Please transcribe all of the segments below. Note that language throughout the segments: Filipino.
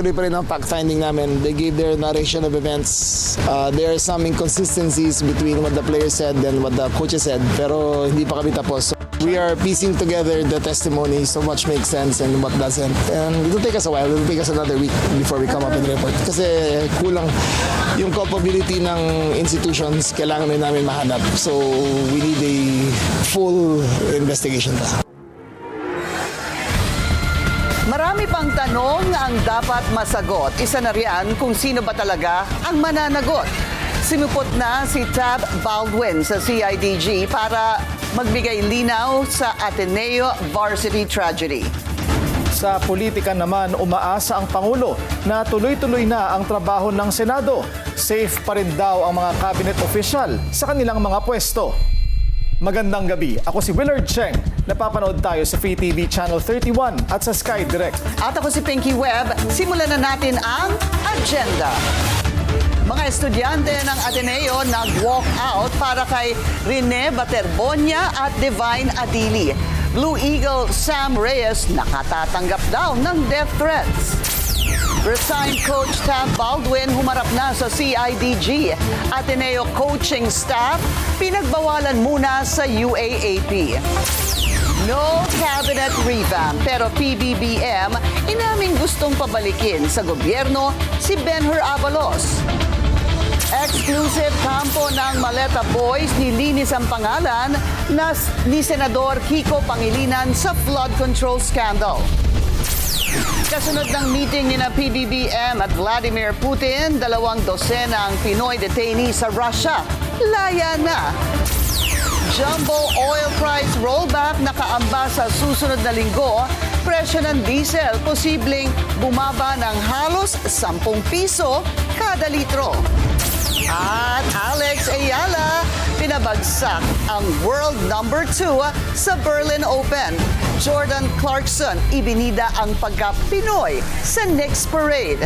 tuloy-tuloy pa rin ang fact-finding namin. They gave their narration of events. There are some inconsistencies between what the players said and what the coaches said, pero hindi pa kami tapos. So, we are piecing together the testimony, so much makes sense and what doesn't. And it will take us a while. It will take us another week before we come up with the report. Kasi kulang yung culpability ng institutions, kailangan rin namin mahanap. So we need a full investigation pa. Marami pang tanong ang dapat masagot. Isa na riyan kung sino ba talaga ang mananagot. Simupot na si Tab Baldwin sa CIDG para magbigay linaw sa Ateneo Varsity Tragedy. Sa politika naman, umaasa ang Pangulo na tuloy-tuloy na ang trabaho ng Senado. Safe pa rin daw ang mga cabinet official sa kanilang mga pwesto. Magandang gabi. Ako si Willard Cheng. Napapanood tayo sa Free TV Channel 31 at sa Sky Direct. At ako si Pinky Webb. Simulan na natin ang agenda. Mga estudyante ng Ateneo nag-walk out para kay Rene Baterbonia at Divine Adili. Blue Eagle Sam Reyes nakatatanggap daw ng death threats. Resigned coach Tab Baldwin humarap na sa CIDG. Ateneo coaching staff pinagbawalan muna sa UAAP. No cabinet revamp pero PBBM inaming gustong pabalikin sa gobyerno si Benhur Abalos. Exclusive kampo ng Maleta Boys nilinis ang pangalan ni Senador Kiko Pangilinan sa flood control scandal. Kasunod ng meeting ni na PBBM at Vladimir Putin, 2 dosena ang Pinoy detainee sa Russia. Laya na. Jumbo oil price rollback nakaamba sa susunod na linggo. Presyo ng diesel posibleng bumaba ng halos 10 piso kada litro. At Alex Ayala, pinabagsak ang world number 2 sa Berlin Open. Jordan Clarkson, ibinida ang pagka-Pinoy sa Knicks Parade.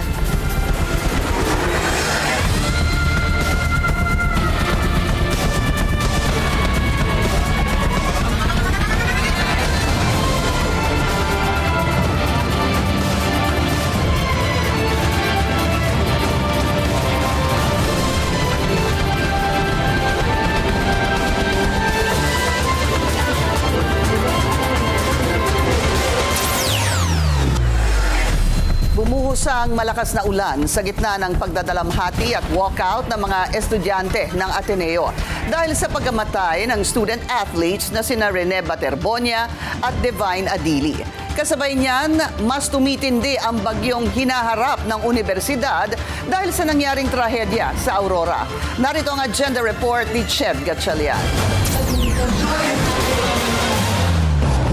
Ang malakas na ulan sa gitna ng pagdadalamhati at walkout ng mga estudyante ng Ateneo dahil sa pagkamatay ng student athletes na sina Rene Baterbonia at Divine Adili. Kasabay niyan, mas tumitindi ang bagyong hinaharap ng universidad dahil sa nangyaring trahedya sa Aurora. Narito ang agenda report ni Ched Gatchalian.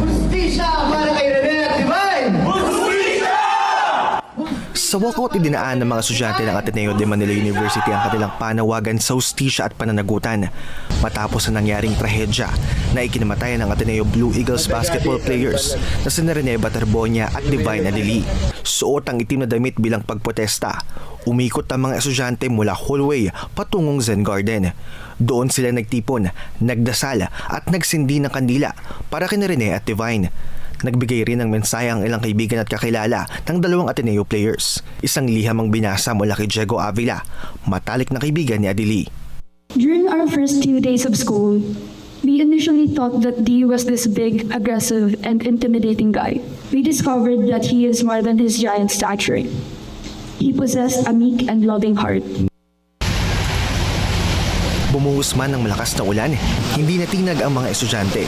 Hustisya para kay Rene at Divine! Sa walkout, idinaan ng mga estudyante ng Ateneo de Manila University ang kanilang panawagan sa hustisya at pananagutan matapos ang nangyaring trahedya na ikinamatayan ng Ateneo Blue Eagles basketball players na sina Rene Baterbonia at Divine Adili. Suot ang itim na damit bilang pagprotesta. Umikot ang mga estudyante mula hallway patungong Zen Garden. Doon sila nagtipon, nagdasal at nagsindi ng kandila para kina Rene at Divine. Nagbigay rin ng mensahe ang ilang kaibigan at kakilala ng 2 Ateneo players. Isang liham ang binasa mula kay Diego Avila, matalik na kaibigan ni Adili. During our first few days of school, we initially thought that D was this big, aggressive, and intimidating guy. We discovered that he is more than his giant stature. He possessed a meek and loving heart. Bumuhos man ng malakas na ulan, hindi natinag ang mga estudyante.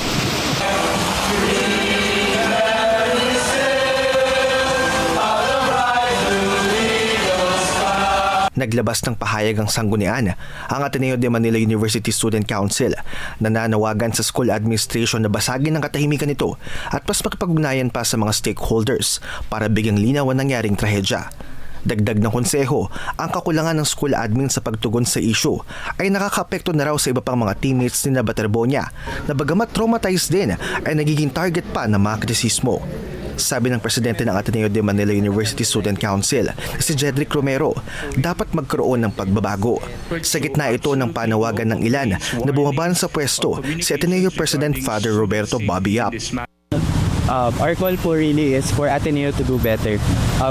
Naglabas ng pahayag ang sanggunian ang Ateneo de Manila University Student Council na nanawagan sa school administration na basagin ang katahimikan nito at mas makipag-ugnayan pa sa mga stakeholders para bigyang linaw ang nangyaring trahedya. Dagdag ng konseho, ang kakulangan ng school admin sa pagtugon sa issue ay nakakaapekto na raw sa iba pang mga teammates ni Baterbonia na bagamat traumatized din ay nagiging target pa ng mga kritisismo. Sabi ng presidente ng Ateneo de Manila University Student Council, si Jedrick Romero, dapat magkaroon ng pagbabago. Sa gitna ito ng panawagan ng ilan na bumaban sa pwesto si Ateneo President Father Roberto Bobby Yap. Our call po really is for Ateneo to do better.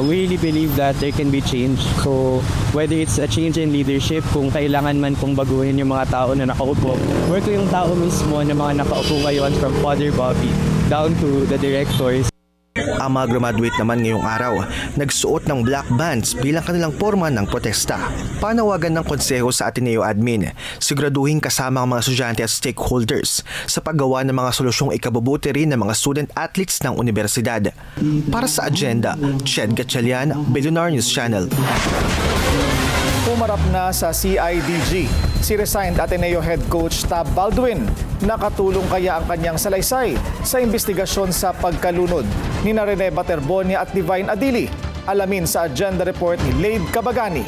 We really believe that there can be change. So whether it's a change in leadership, kung kailangan man pong baguhin yung mga tao na nakaupo, or kung yung tao mismo na mga nakaupo ngayon from Father Bobby down to the directors. Ang mga graduate naman ngayong araw, nagsuot ng black bands bilang kanilang forma ng protesta. Panawagan ng konseho sa Ateneo Admin, siguraduhin kasama ang mga estudyante at stakeholders sa paggawa ng mga solusyong ikabubuti rin ng mga student athletes ng universidad. Para sa agenda, Ched Gatchalian, Billionaire News Channel. Pumarap na sa CIDG si resigned Ateneo head coach Tab Baldwin. Nakatulong kaya ang kanyang salaysay sa investigasyon sa pagkalunod ni Rene Baterbonia at Divine Adili? Alamin sa agenda report ni Lade Cabagani.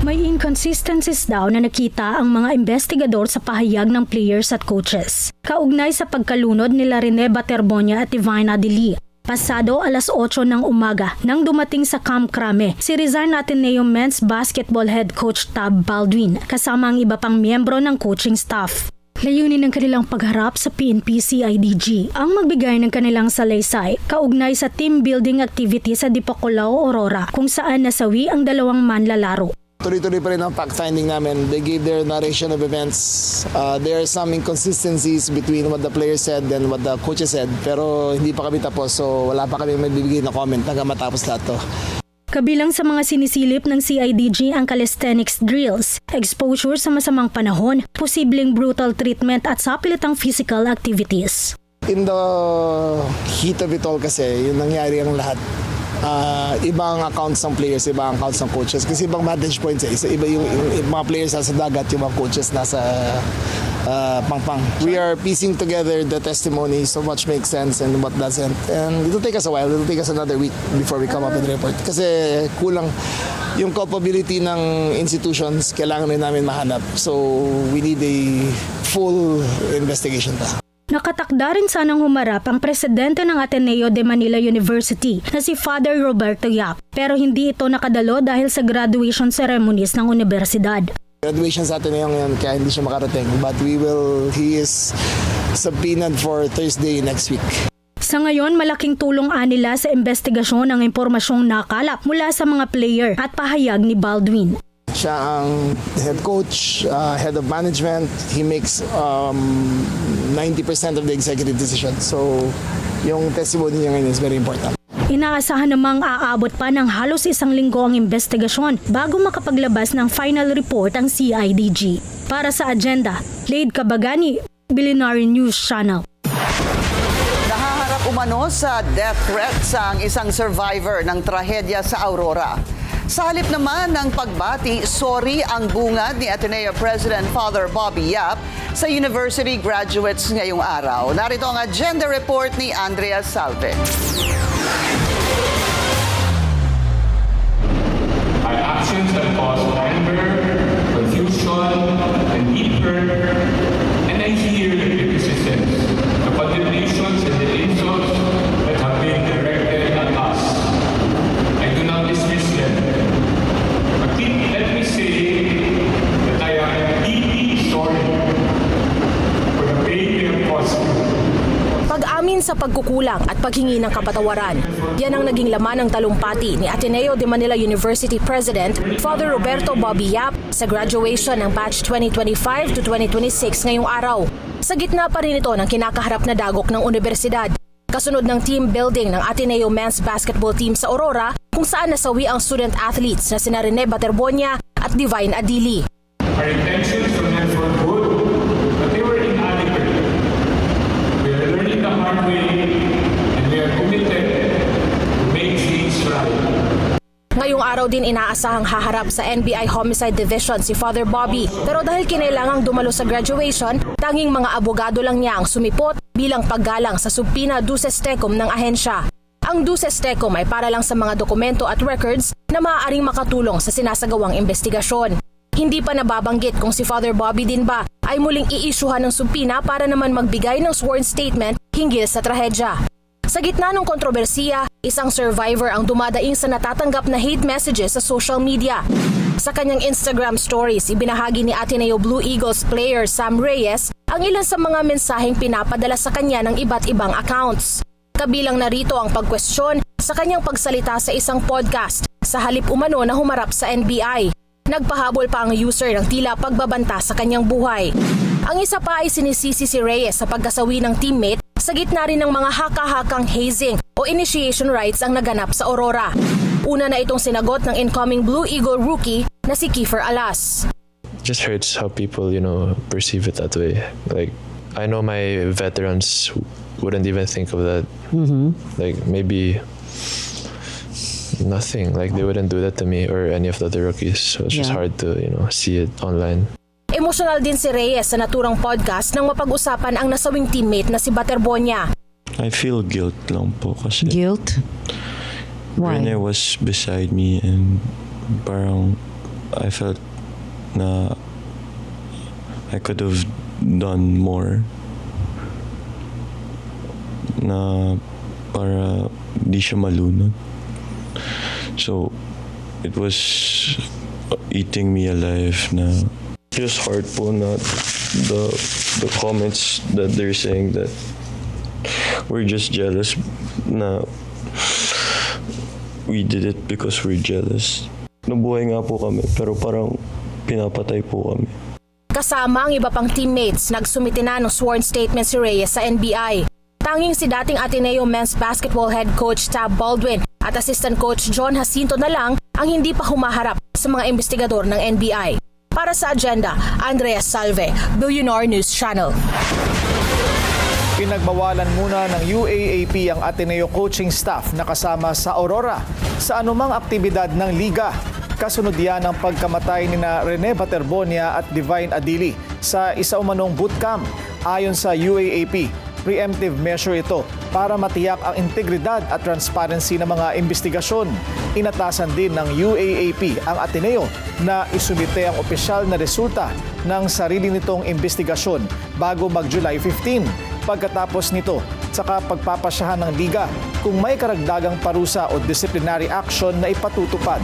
May inconsistencies daw na nakita ang mga investigador sa pahayag ng players at coaches. Kaugnay sa pagkalunod nila Rene Baterbonia at Divine Adili. Pasado alas 8 ng umaga nang dumating sa Camp Crame si resigned Ateneo men's basketball head coach Tab Baldwin kasama ang iba pang miyembro ng coaching staff. Layunin ng kanilang pagharap sa PNP CIDG ang magbigay ng kanilang salaysay kaugnay sa team building activity sa Dipakulaw, Aurora kung saan nasawi ang dalawang manlalaro. Tuloy-tuloy pa rin ang fact-finding namin. They gave their narration of events. There are some inconsistencies between what the players said and what the coaches said. Pero hindi pa kami tapos, so wala pa kami magbibigay na comment hanggang matapos lahat to. Kabilang sa mga sinisilip ng CIDG ang calisthenics drills, exposure sa masamang panahon, posibleng brutal treatment at sapilitang physical activities. In the heat of it all kasi, yung nangyari ang lahat. Ibang accounts ng players, ibang accounts ng coaches. Kasi ibang vantage points iba yung mga players nasa dagat, yung mga coaches nasa pangpang. We are piecing together the testimony so much makes sense and what doesn't. And it'll take us a while. It'll take us another week before we come up with the report. Kasi kulang yung culpability ng institutions, kailangan rin namin mahanap. So we need a full investigation pa. Nakatakda rin sanang humarap ang presidente ng Ateneo de Manila University na si Father Roberto Yap, pero hindi ito nakadalo dahil sa graduation ceremonies ng universidad. Graduation sa Ateneo ngayon kaya hindi siya makarating, but he is subpoenaed for Thursday next week. Sa ngayon, malaking tulong nila sa investigasyon ang impormasyong nakalap mula sa mga player at pahayag ni Baldwin. Siya ang head coach, head of management. He makes 90% of the executive decisions. So, yung testimony niya ngayon is very important. Inaasahan namang aabot pa ng halos 1 linggo ang investigasyon bago makapaglabas ng final report ang CIDG. Para sa agenda, Lade Cabagani, Billionaire News Channel. Nahaharap umano sa death threats ang isang survivor ng trahedya sa Aurora. Sa halip naman ng pagbati, sorry ang bungad ni Ateneo President Father Bobby Yap sa university graduates ngayong araw. Narito ang agenda report ni Andrea Salve. Our actions have caused anger, confusion, and deep hurt, and I hear the criticisms, the condemnations, and the insults that have been directed at us. I do not dismiss them. But let me say that I am deeply sorry for the pain they have caused me. Pag-amin sa pagkukulang at paghingi ng kapatawaran, yan ang naging laman ng talumpati ni Ateneo de Manila University President Father Roberto Bobby Yap sa graduation ng batch 2025 to 2026 ngayong araw. Sa gitna pa rin ito ng kinakaharap na dagok ng universidad, kasunod ng team building ng Ateneo men's basketball team sa Aurora kung saan nasawi ang student athletes na sina Rene Baterbonia at Divine Adili. Our intentions were meant for good, but they were inadequate. We are learning the hard way, and we are committed to make things right. Ngayong araw din inaasahang haharap sa NBI Homicide Division si Father Bobby, pero dahil kinailangang dumalo sa graduation, tanging mga abogado lang niya ang sumipot bilang paggalang sa subpoena duces tecum ng ahensya. Ang duces tecum ay para lang sa mga dokumento at records na maaaring makatulong sa sinasagawang investigasyon. Hindi pa nababanggit kung si Father Bobby din ba ay muling iisyuhan ng subpoena para naman magbigay ng sworn statement hinggil sa trahedya. Sa gitna ng kontrobersiya, isang survivor ang dumadaing sa natatanggap na hate messages sa social media. Sa kanyang Instagram stories, ibinahagi ni Ateneo Blue Eagles player Sam Reyes ang ilan sa mga mensaheng pinapadala sa kanya ng iba't ibang accounts. Kabilang narito ang pagkwestiyon sa kanyang pagsalita sa isang podcast sa halip umano na humarap sa NBI. Nagpahabol pa ang user ng tila pagbabanta sa kanyang buhay. Ang isa pa ay sinisisi si Reyes sa pagkasawi ng teammate sa gitna rin ng mga haka-hakang hazing o initiation rites ang naganap sa Aurora. Una na itong sinagot ng incoming Blue Eagle rookie na si Kiefer Alas. Just hurts how people, perceive it that way. Like, I know my veterans wouldn't even think of that. Like, maybe nothing. Like, they wouldn't do that to me or any of the other rookies. So it's just hard to, see it online. Emosyonal din si Reyes sa naturang podcast nang mapag-usapan ang nasawing teammate na si Baterbonia. I feel guilt lang po kasi Guilt? Why? Rene was beside me and parang I felt na I could have done more na para di siya malunod. So it was eating me alive na just hard po na the comments that they're saying that we're just jealous na we did it because we're jealous. Nabuhay nga po kami pero parang pinapatay po kami. Kasama ang iba pang teammates, nagsumite na ng sworn statement si Reyes sa NBI. Tanging si dating Ateneo men's basketball head coach Tab Baldwin at assistant coach John Jacinto na lang ang hindi pa humaharap sa mga investigador ng NBI. Para sa agenda, Andrea Salve, Billionaire News Channel. Pinagbawalan muna ng UAAP ang Ateneo coaching staff na kasama sa Aurora sa anumang aktibidad ng liga. Kasunod yan ang pagkamatay ni Rene Baterbonia at Divine Adili sa isa umanong bootcamp. Ayon sa UAAP, preemptive measure ito para matiyak ang integridad at transparency ng mga investigasyon. Inatasan din ng UAAP ang Ateneo na isumite ang opisyal na resulta ng sarili nitong investigasyon bago mag-July 15. Pagkatapos nito, saka pagpapasyahan ng liga kung may karagdagang parusa o disciplinary action na ipatutupad.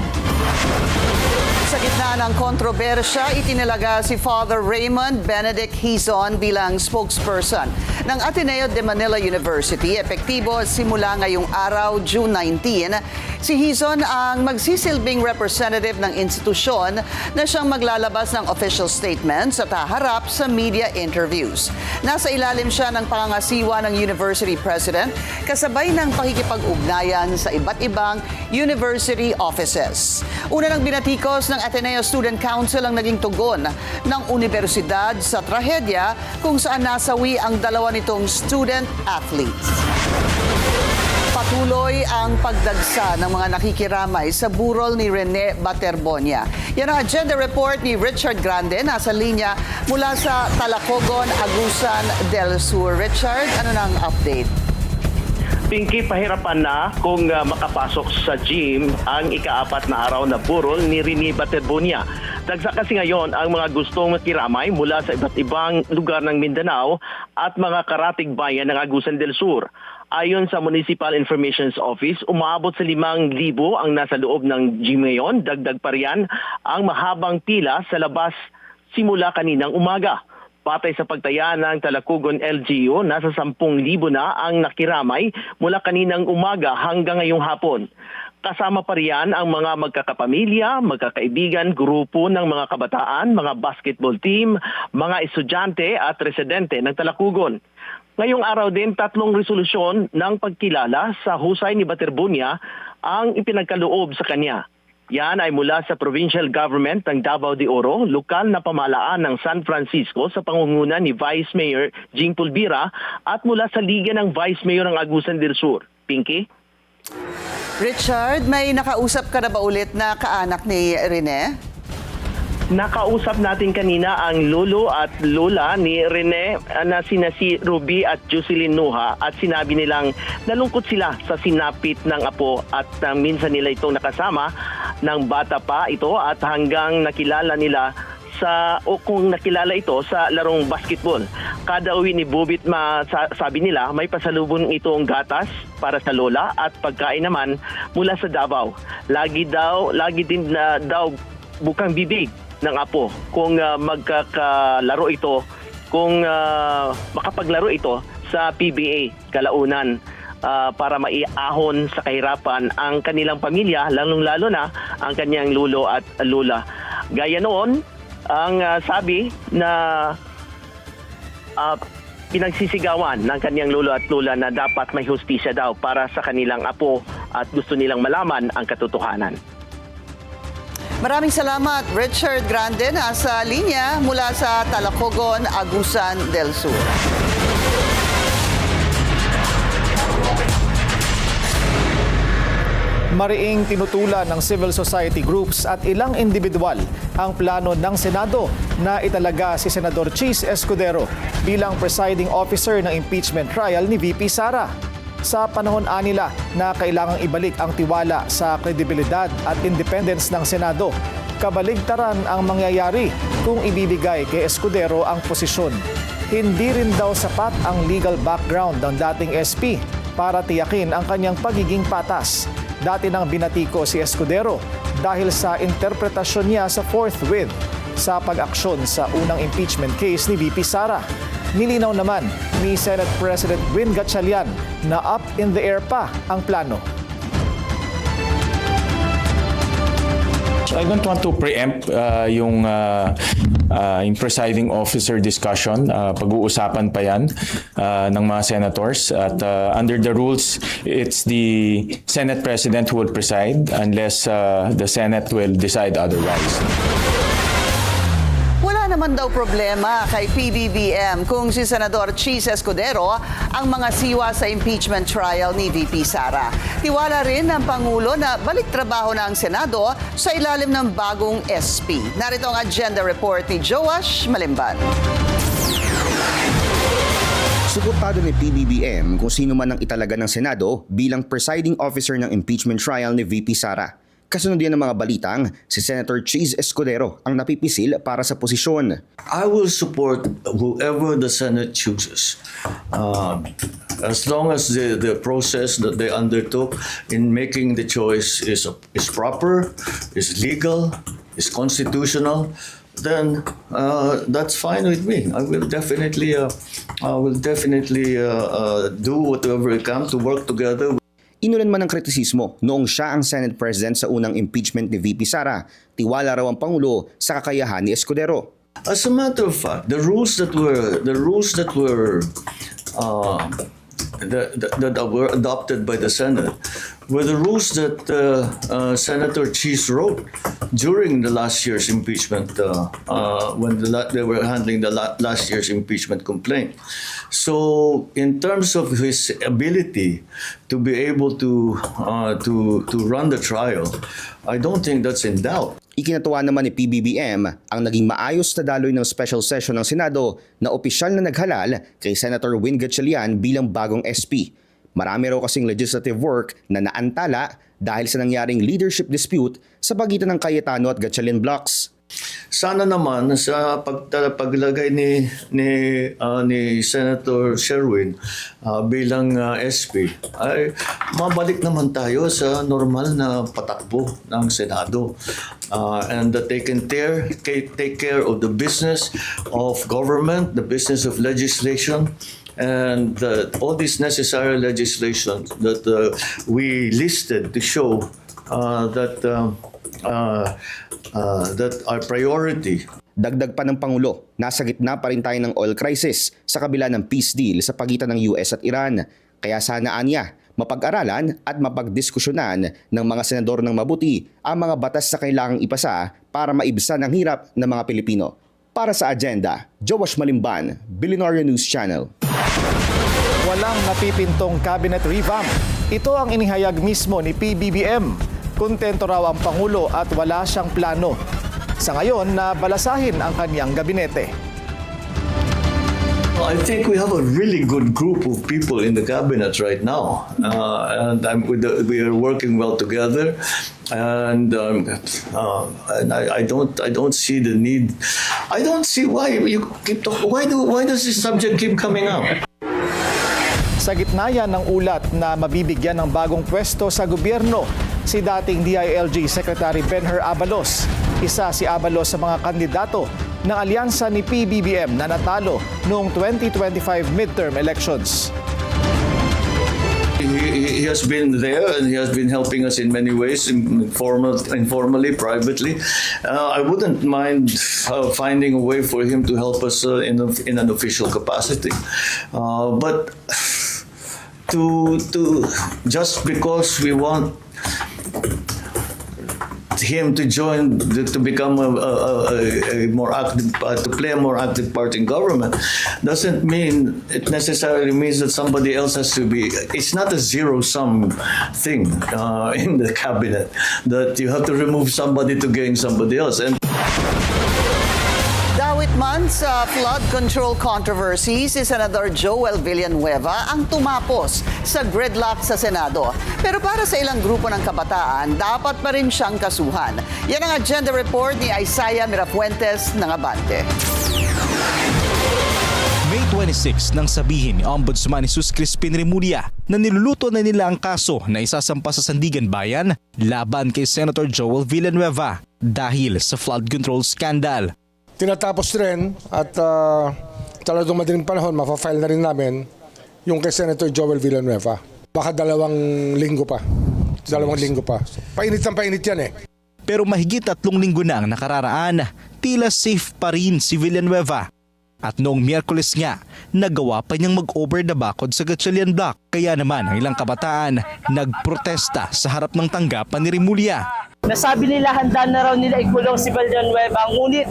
Sa gitna ng kontrobersya, itinalaga si Father Raymond Benedict Hizon bilang spokesperson ng Ateneo de Manila University. Epektibo simula ngayong araw, June 19. Si Hizon ang magsisilbing representative ng institusyon na siyang maglalabas ng official statements at haharap sa media interviews. Nasa ilalim siya ng pangangasiwa ng university president kasabay ng pakikipag-ugnayan sa iba't ibang university offices. Una ng binatikos ng Ateneo Student Council ang naging tugon ng universidad sa trahedya kung saan nasawi ang dalawa nitong student athletes. Patuloy ang pagdagsa ng mga nakikiramay sa burol ni Rene Baterbonia. Yan ang agenda report ni Richard Grande. Nasa linya mula sa Talacogon, Agusan del Sur. Richard, ano na ang update? Pinky, pahirapan na kung makapasok sa gym ang ika-4 na araw na burol ni Rene Baterbonia. Dagsa kasi ngayon ang mga gustong makiramay mula sa iba't ibang lugar ng Mindanao at mga karatig bayan ng Agusan del Sur. Ayon sa Municipal Information Office, umaabot sa 5,000 ang nasa loob ng gym ngayon. Dagdag pa riyan ang mahabang pila sa labas simula kaninang umaga. Patay sa pagtaya ng Talacogon LGU, nasa 10,000 na ang nakiramay mula kaninang umaga hanggang ngayong hapon. Kasama pa riyan ang mga magkakapamilya, magkakaibigan, grupo ng mga kabataan, mga basketball team, mga estudyante at residente ng Talacogon. Ngayong araw din, 3 resolusyon ng pagkilala sa husay ni Baterbonia ang ipinagkaloob sa kanya. Yan ay mula sa provincial government ng Davao de Oro, lokal na pamahalaan ng San Francisco sa pangunguna ni Vice Mayor Jing Pulvira at mula sa Liga ng Vice Mayor ng Agusan del Sur. Pinky? Richard, may nakausap ka na ba ulit na kaanak ni Rene? Nakausap natin kanina ang lolo at lola ni Rene na sina si Ruby at Jocelyn Nuha at sinabi nilang nalungkot sila sa sinapit ng apo at minsan nila itong nakasama ng bata pa ito at hanggang nakilala nila kung nakilala ito sa larong basketball. Kada uwi ni Bubit, sabi nila, may pasalubong itong gatas para sa lola at pagkain naman mula sa Davao. Lagi din daw bukang bibig ng apo kung magkakalaro ito kung makapaglaro ito sa PBA kalaunan para maiahon sa kahirapan ang kanilang pamilya, lalong-lalo na ang kanyang lulo at lula. Gaya noon, ang sabi na pinagsisigawan ng kanyang lolo at lula na dapat may hustisya daw para sa kanilang apo at gusto nilang malaman ang katotohanan. Maraming salamat, Richard Grande, nasa linya mula sa Talacogon, Agusan del Sur. Mariing tinutulan ng civil society groups at ilang individual ang plano ng Senado na italaga si Senador Chis Escudero bilang presiding officer ng impeachment trial ni VP Sara. Sa panahon nila na kailangang ibalik ang tiwala sa kredibilidad at independence ng Senado, kabaligtaran ang mangyayari kung ibibigay kay Escudero ang posisyon. Hindi rin daw sapat ang legal background ng dating SP para tiyakin ang kanyang pagiging patas. Dati nang binatiko si Escudero dahil sa interpretasyon niya sa forthwith sa pag-aksyon sa unang impeachment case ni VP Sara. Nilinaw naman ni Senate President Win Gatchalian na up in the air pa ang plano. I don't want to preempt yung presiding officer discussion. Pag-uusapan pa yan ng mga senators. At under the rules, it's the Senate President who will preside unless the Senate will decide otherwise. Wala naman daw problema kay PBBM kung si Senador Chis Escudero ang mga siwa sa impeachment trial ni VP Sara. Tiwala rin ng Pangulo na balik trabaho na ang Senado sa ilalim ng bagong SP. Narito ang agenda report ni Joash Malimban. Suportado ni PBBM kung sino man ang italaga ng Senado bilang presiding officer ng impeachment trial ni VP Sara. Kasunod yan ng mga balitang si Senator Chis Escudero ang napipisil para sa posisyon. I will support whoever the Senate chooses. As long as the process that they undertook in making the choice is proper, is legal, is constitutional, then that's fine with me. I will definitely do whatever I can to work together. Inulan man ng kritisismo noong siya ang Senate President sa unang impeachment ni VP Sara, tiwala raw ang Pangulo sa kakayahan ni Escudero. As a matter of fact, the rules that were adopted by the Senate were the rules that Senator Chis wrote during the last year's impeachment, when they were handling the last year's impeachment complaint. So, in terms of his ability to be able to run the trial, I don't think that's in doubt. Ikinatuwa naman ni PBBM ang naging maayos na daloy ng special session ng Senado na opisyal na naghalal kay Senator Win Gatchalian bilang bagong SP. Marami raw kasing legislative work na naantala dahil sa nangyaring leadership dispute sa pagitan ng Cayetano at Gatchalian blocks. Sana naman sa paglagay ni Senator Sherwin bilang SP ay mabalik naman tayo sa normal na patakbo ng Senado, and that they can take care of the business of government, the business of legislation, and all these necessary legislation that we listed to show that our priority. Dagdag pa ng Pangulo, nasa gitna pa rin tayo ng oil crisis sa kabila ng peace deal sa pagitan ng US at Iran. Kaya sana niya mapag-aralan at mapagdiskusyonan ng mga senador ng mabuti ang mga batas na kailangang ipasa para maibsan ang hirap ng mga Pilipino. Para sa agenda, Joash Malimban, Billionaire News Channel. Walang napipintong cabinet revamp. Ito ang inihayag mismo ni PBBM. Kontento raw ang Pangulo at wala siyang plano. Sa ngayon na balasahin ang kanyang gabinete. I think we have a really good group of people in the cabinet right now, and we are working well together. And I don't see the need. I don't see why you keep talking. Why does this subject keep coming up? Sa gitna yan ng ulat na mabibigyan ng bagong pwesto sa gobyerno si dating DILG Secretary Benher Abalos. Isa si Abalos sa mga kandidato ng alyansa ni PBBM na natalo noong 2025 midterm elections. He has been there and he has been helping us in many ways, informally, privately. I wouldn't mind finding a way for him to help us in an official capacity. But to just because we want him to join, to become a more active, to play a more active part in government, doesn't mean it necessarily means that somebody else has to be. It's not a zero-sum thing in the cabinet that you have to remove somebody to gain somebody else. And Dawit man sa flood control controversy, si Senador Joel Villanueva ang tumapos sa gridlock sa Senado. Pero para sa ilang grupo ng kabataan, dapat pa rin siyang kasuhan. Yan ang agenda report ni Isaiah Mirafuentes ng Abante. May 26 nang sabihin ni Ombudsman Jesus Crispin Remulla na niluluto na nila ang kaso na isasampa sa Sandigan Bayan laban kay Senator Joel Villanueva dahil sa flood control scandal. Tinatapos rin at talagang madaling panahon, mapafile na rin namin yung kay Senator Joel Villanueva. Baka 2 linggo pa. 2 linggo pa. Painit yan eh. Pero mahigit 3 linggo na ang nakararaan, tila safe pa rin si Villanueva. At noong Miyerkules nga, nagawa pa niyang mag-over the bakod sa Gatchalian Block. Kaya naman ang ilang kabataan nagprotesta sa harap ng tanggapan ni Remulla. Nasabi nila handa na raw nila ikulong si Villanueva, ngunit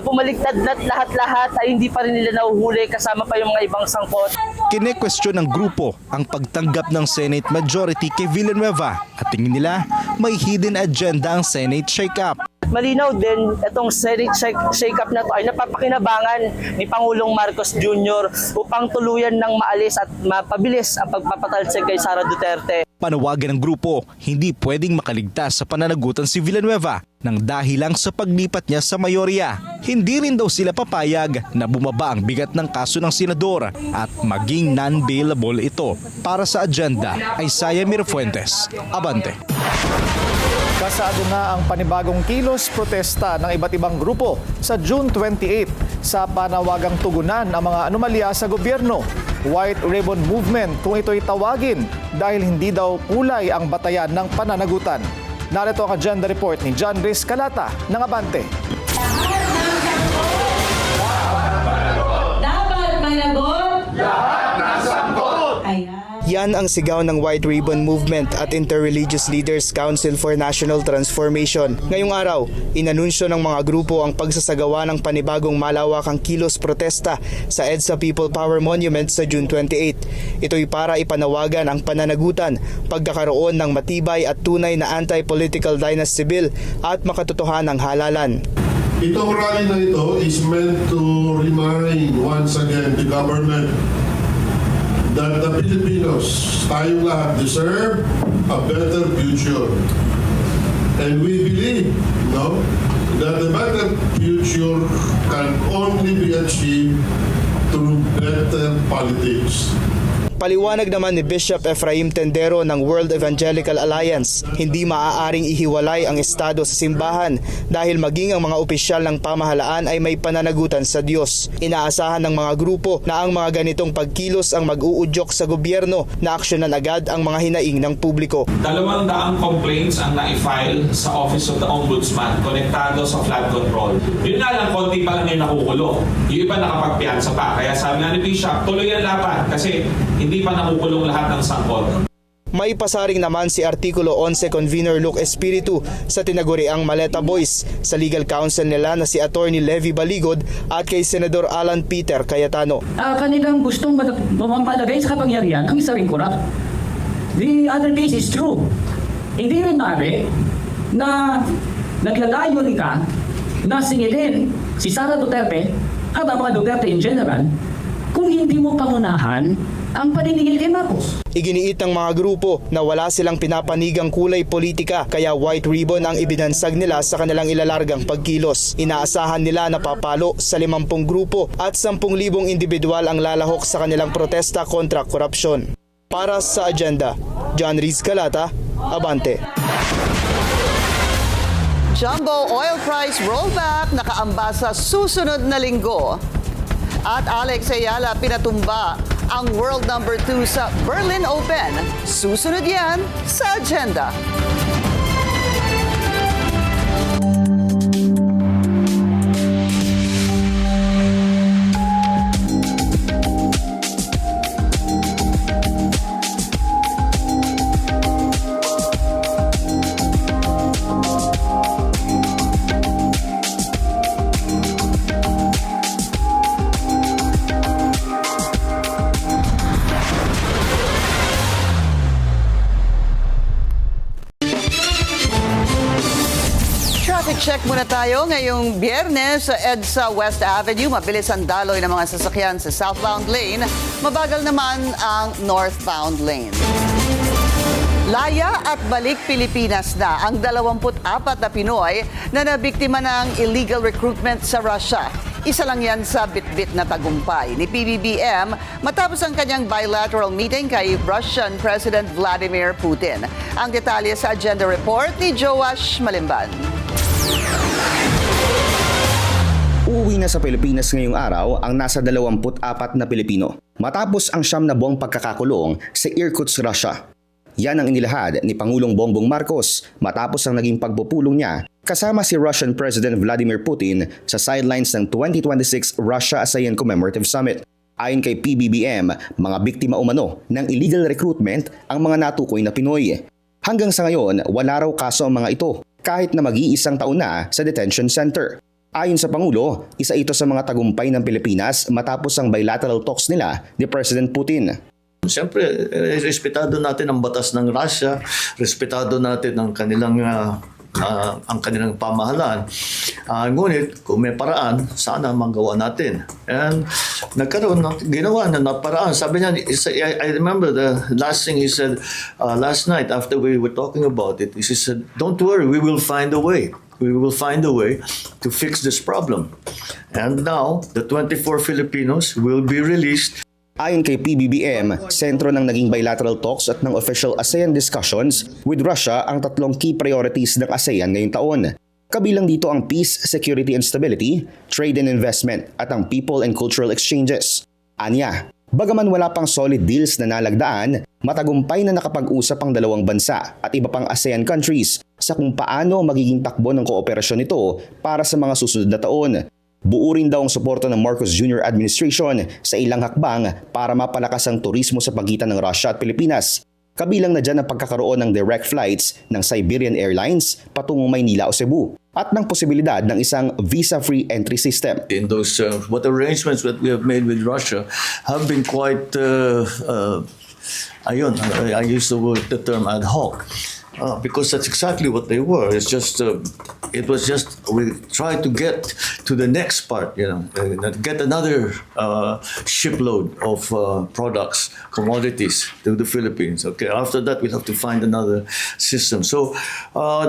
bumaliktad lahat-lahat ay hindi pa rin nila nahuhuli kasama pa yung mga ibang sangkot. Kine-question ng grupo ang pagtanggap ng Senate majority kay Villanueva at tingin nila may hidden agenda ang Senate shake-up. Malinaw din itong Senate shake-up na to ay napapakinabangan ni Pangulong Marcos Jr. upang tuluyan ng maalis at mapabilis ang pagpapatalsik kay Sara Duterte. Panawagan ng grupo, hindi pwedeng makaligtas sa pananagutan si Villanueva nang dahil lang sa paglipat niya sa mayorya. Hindi rin daw sila papayag na bumaba ang bigat ng kaso ng senador at maging non-bailable ito. Para sa agenda, Isaiah Mirafuentes, Abante. Kasado na ang panibagong kilos protesta ng iba't ibang grupo sa June 28 sa panawagang tugunan ang mga anomalya sa gobyerno. White Ribbon Movement kung ito'y tawagin dahil hindi daw kulay ang batayan ng pananagutan. Narito ang agenda report ni John Riz Calata ng Abante. Dapat managot! Lahat nasangkot! Yan ang sigaw ng White Ribbon Movement at Interreligious Leaders Council for National Transformation. Ngayong araw, inanunsyo ng mga grupo ang pagsasagawa ng panibagong malawakang kilos protesta sa EDSA People Power Monument sa June 28. Ito'y para ipanawagan ang pananagutan, pagkakaroon ng matibay at tunay na anti-political dynasty bill at makatotohanang halalan. Itong rally na ito is meant to remind once again the government that the Filipinos, tayong lahat, deserve a better future. And we believe, that the better future can only be achieved through better politics. Paliwanag naman ni Bishop Efraim Tendero ng World Evangelical Alliance, hindi maaaring ihiwalay ang Estado sa simbahan dahil maging ang mga opisyal ng pamahalaan ay may pananagutan sa Diyos. Inaasahan ng mga grupo na ang mga ganitong pagkilos ang mag-uudyok sa gobyerno na aksyonan agad ang mga hinaing ng publiko. 200 complaints ang na-file sa Office of the Ombudsman konektado sa flood control. Yun nga lang, konti pa lang yung nakukulong. Yung iba nakapagpiyansa pa. Kaya sabi nga ni Bishop, tuloy ang laban kasi hindi pa nakukulong lahat ng sangkot. May pasaring naman si Artikulo 11 Convener Luke Espiritu sa tinaguriang Maleta Boys sa legal counsel nila na si Attorney Levi Baligod at kay Senador Alan Peter Cayetano. Kanilang gustong malagay sa kapangyarihan ang isa ring korap. The other case is true. Hindi rin maaari na naglalayo rin ka na singilin si Sara Duterte at ang mga Duterte in general kung hindi mo pangunahan ang paninigil kay Marcos. Iginiit ng mga grupo na wala silang pinapanigang kulay politika kaya white ribbon ang ibinansag nila sa kanilang ilalargang pagkilos. Inaasahan nila na papalo sa 50 grupo at 10,000 individual ang lalahok sa kanilang protesta kontra korupsyon. Para sa agenda, John Riz Calata, Abante. Jumbo oil price rollback nakaamba sa susunod na linggo. At Alex Ayala pinatumba ang world number 2 sa Berlin Open. Susunod yan sa agenda. Traffic check muna tayo ngayong Biyernes sa EDSA West Avenue. Mabilis ang daloy ng mga sasakyan sa southbound lane. Mabagal naman ang northbound lane. Laya at balik Pilipinas na ang 24 na Pinoy na nabiktima ng illegal recruitment sa Russia. Isa lang yan sa bitbit na tagumpay ni PBBM matapos ang kanyang bilateral meeting kay Russian President Vladimir Putin. Ang detalye sa agenda report ni Joash Malimban. Uuwi na sa Pilipinas ngayong araw ang nasa 24 na Pilipino matapos ang 9 na buwang pagkakakulong sa Irkutsk, Russia. Yan ang inilahad ni Pangulong Bongbong Marcos matapos ang naging pagpupulong niya kasama si Russian President Vladimir Putin sa sidelines ng 2026 Russia-ASEAN Commemorative Summit. Ayon kay PBBM, mga biktima umano ng illegal recruitment ang mga natukoy na Pinoy. Hanggang sa ngayon, wala raw kaso ang mga ito kahit na mag-iisang taon na sa detention center. Ayon sa Pangulo, isa ito sa mga tagumpay ng Pilipinas matapos ang bilateral talks nila ni President Putin. Siyempre, respetado natin ang batas ng Russia, respetado natin ang kanilang pamahalaan. Ngunit kung may paraan, sana magawa natin. And ginawa na paraan. Sabi niya, I remember the last thing he said last night after we were talking about it. He said, don't worry, we will find a way. We will find a way to fix this problem. And now, the 24 Filipinos will be released. Ayon kay PBBM, sentro ng naging bilateral talks at ng official ASEAN discussions with Russia ang 3 key priorities ng ASEAN ngayong taon. Kabilang dito ang peace, security and stability, trade and investment at ang people and cultural exchanges. Anya, bagaman wala pang solid deals na nalagdaan, matagumpay na nakapag-usap ang dalawang bansa at iba pang ASEAN countries sa kung paano magiging takbo ng kooperasyon nito para sa mga susunod na taon. Buo rin daw ang suporta ng Marcos Jr. administration sa ilang hakbang para mapalakas ang turismo sa pagitan ng Russia at Pilipinas. Kabilang na dyan ang pagkakaroon ng direct flights ng Siberian Airlines patungong Maynila o Cebu at ng posibilidad ng isang visa-free entry system. In those what arrangements that we have made with Russia have been quite, I use the term ad hoc. Because that's exactly what they were. It was just we tried to get to the next part, get another shipload of products, commodities to the Philippines. Okay, after that we'll have to find another system. So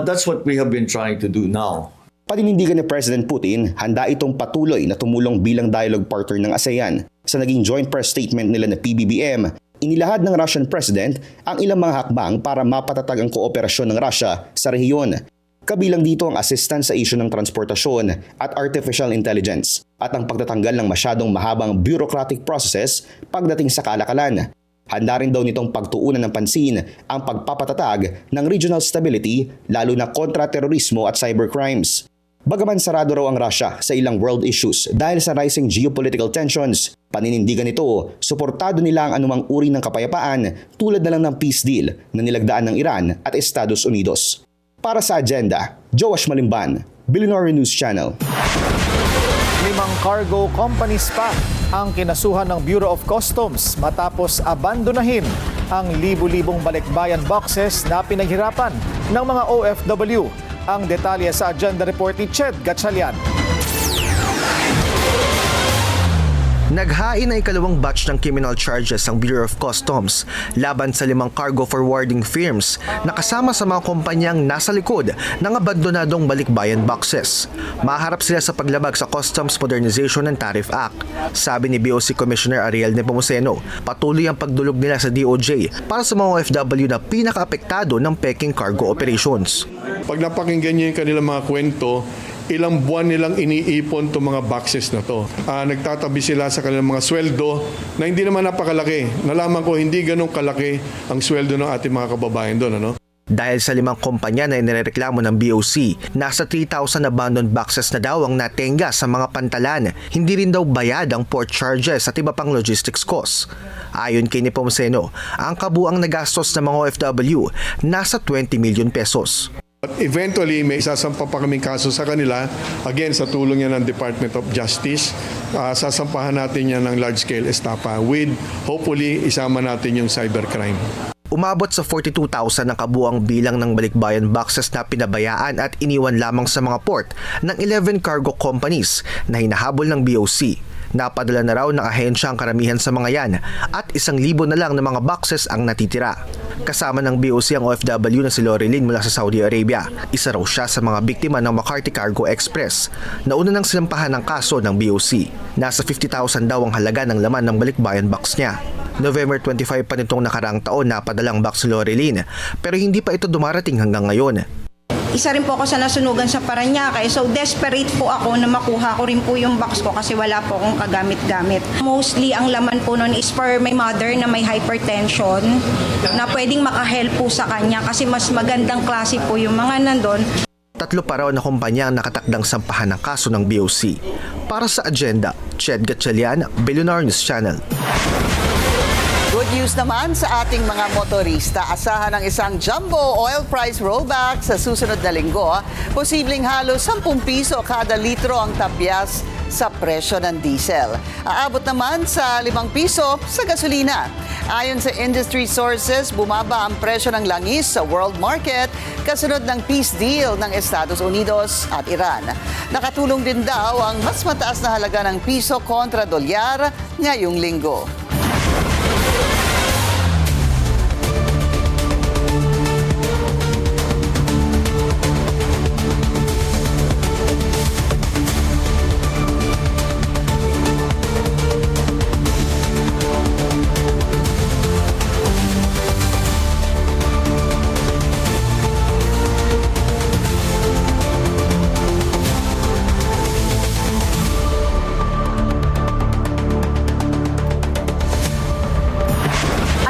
that's what we have been trying to do now. Paninindigan ni President Putin, handa itong patuloy na tumulong bilang dialogue partner ng ASEAN. Sa naging joint press statement nila na PBBM, inilahad ng Russian President ang ilang mga hakbang para mapatatag ang kooperasyon ng Russia sa rehiyon. Kabilang dito ang assistance sa isyu ng transportasyon at artificial intelligence at ang pagtatanggal ng masyadong mahabang bureaucratic processes pagdating sa kalakalan. Handa rin daw nitong pagtuunan ng pansin ang pagpapatatag ng regional stability lalo na kontra-terorismo at cybercrimes. Bagaman sarado raw ang Russia sa ilang world issues dahil sa rising geopolitical tensions, paninindigan nito, suportado nila ang anumang uri ng kapayapaan tulad na lang ng peace deal na nilagdaan ng Iran at Estados Unidos. Para sa agenda, Joash Malimban, Billionaire News Channel. 5 cargo companies pa ang kinasuhan ng Bureau of Customs matapos abandonahin ang libu-libong balikbayan boxes na pinaghirapan ng mga OFW. Ang detalye sa agenda report ni Ched Gatchalian. Naghain na ikalawang batch ng criminal charges ang Bureau of Customs laban sa 5 cargo forwarding firms na kasama sa mga kumpanyang nasa likod ng abandonadong balikbayan boxes. Maharap sila sa paglabag sa Customs Modernization and Tariff Act. Sabi ni BOC Commissioner Ariel Nepomuceno, patuloy ang pagdulog nila sa DOJ para sa mga OFW na pinaka-apektado ng peking cargo operations. Pag napakinggan niyo yung kanilang mga kwento, ilang buwan nilang iniipon itong mga boxes na to. Nagtatabi sila sa kanilang mga sweldo na hindi naman napakalaki. Nalaman ko hindi ganun kalaki ang sweldo ng ating mga kababayan doon. Ano? Dahil sa 5 kumpanya na inireklamo ng BOC, nasa 3,000 abandoned boxes na daw ang natenga sa mga pantalan. Hindi rin daw bayad ang port charges at iba pang logistics costs. Ayon kay Nepomuceno, ang kabuang nagastos ng mga OFW nasa 20 million pesos. But eventually, may isasampa pa kaming kaso sa kanila. Again, sa tulong yan ng Department of Justice, sasampahan natin yan ng large-scale estafa with, hopefully, isama natin yung cybercrime. Umabot sa 42,000 ang kabuang bilang ng balikbayan boxes na pinabayaan at iniwan lamang sa mga port ng 11 cargo companies na hinahabol ng BOC. Napadala na raw ng ahensya ang karamihan sa mga yan at 1,000 na lang ng mga boxes ang natitira. Kasama ng BOC ang OFW na si Loreline mula sa Saudi Arabia. Isa raw siya sa mga biktima ng McCarthy Cargo Express. Nauna nang sinampahan ng kaso ng BOC. Nasa 50,000 daw ang halaga ng laman ng balikbayan box niya. November 25 pa nitong nakaraang taon napadalang box si Loreline pero hindi pa ito dumarating hanggang ngayon. Isa rin po ako sa nasunugan sa Parañaque. So desperate po ako na makuha ko rin po yung box ko kasi wala po akong kagamit-gamit. Mostly ang laman po nun is for my mother na may hypertension na pwedeng makahelp po sa kanya kasi mas magandang klase po yung mga nandun. 3 pa raw na kumpanya ang nakatakdang sampahan ng kaso ng BOC. Para sa Agenda, Ched Gatchalian, Billionaire News Channel. Good news naman sa ating mga motorista. Asahan ng isang jumbo oil price rollback sa susunod na linggo. Posibleng halos 10 piso kada litro ang tapyas sa presyo ng diesel. Aabot naman sa 5 piso sa gasolina. Ayon sa industry sources, bumaba ang presyo ng langis sa world market kasunod ng peace deal ng Estados Unidos at Iran. Nakatulong din daw ang mas mataas na halaga ng piso kontra dolyar ngayong linggo.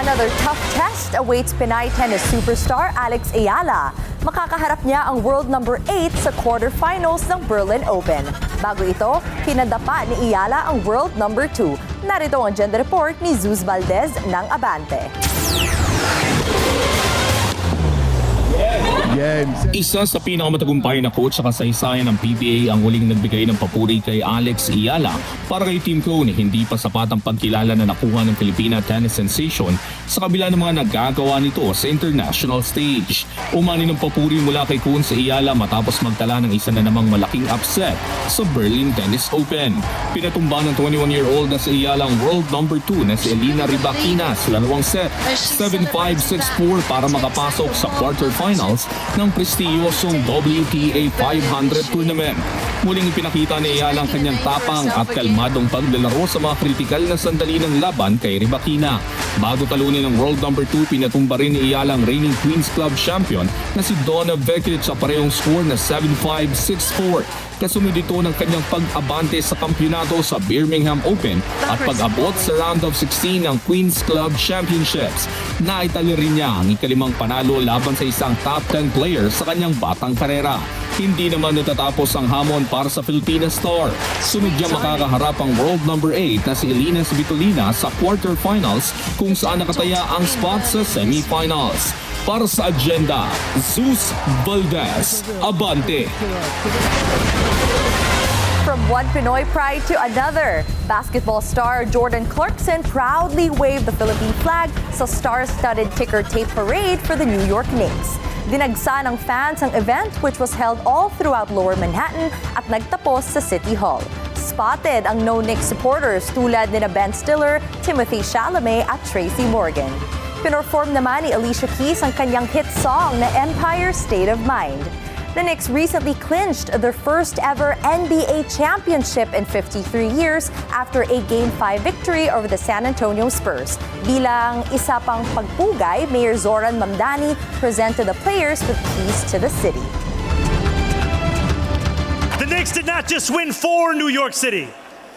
Another tough test awaits Pinay tennis superstar Alex Ayala. Makakaharap niya ang world number 8 sa quarterfinals ng Berlin Open. Bago ito, pinadapa ni Ayala ang world number 2. Narito ang agenda report ni Zuz Valdez ng Abante. Isa sa pinakamatagumpay na coach sa kasaysayan ng PBA ang huling nagbigay ng papuri kay Alex Ayala para kay Team Cone. Hindi pa sapat ang pagkilala na nakuha ng Filipina tennis sensation sa kabila ng mga nagagawa nito sa international stage. Umani ng papuri mula kay Cone sa Ayala matapos magtala ng isa na namang malaking upset sa Berlin Tennis Open. Pinatumba ng 21-year-old na si Ayala ang world number 2 na si Elina Rybakina sa dalawang set, 7-5, 6-4 para makapasok sa quarterfinals ng prestiyosong WTA 500 tournament. Muling ipinakita ni Ayala ang kanyang tapang at kalmadong paglalaro sa mga kritikal na sandali ng laban kay Rybakina. Bago talunin ng world number 2, pinatumba rin ni Ayala ang reigning Queen's Club champion na si Donna Vekic sa parehong score na 7-5, 6-4. Kasunod ito ng kanyang pag-abante sa kampyonato sa Birmingham Open at pag-abot sa round of 16 ng Queen's Club Championships. Naitali rin niya ang ikalimang panalo laban sa isang top 10 player sa kanyang batang karera. Hindi naman natatapos ang hamon para sa Filipina star. Sunod niya makakaharap ang world number 8 na si Elina Svitolina sa quarterfinals kung saan nakataya ang spot sa semifinals. Para sa Agenda, Zuz Valdez, Abante. From one Pinoy pride to another, basketball star Jordan Clarkson proudly waved the Philippine flag sa star-studded ticker tape parade for the New York Knicks. Dinagsa ng fans ang event which was held all throughout Lower Manhattan at nagtapos sa City Hall. spotted ang no-Knicks supporters tulad ni Ben Stiller, Timothy Chalamet at Tracy Morgan. Pinorform naman ni Alicia Keys ang kanyang hit song na Empire State of Mind. The Knicks recently clinched their first ever NBA championship in 53 years after a Game 5 victory over the San Antonio Spurs. Bilang isa pang pagpugay, Mayor Zoran Mamdani presented the players with keys to the city. The Knicks did not just win for New York City,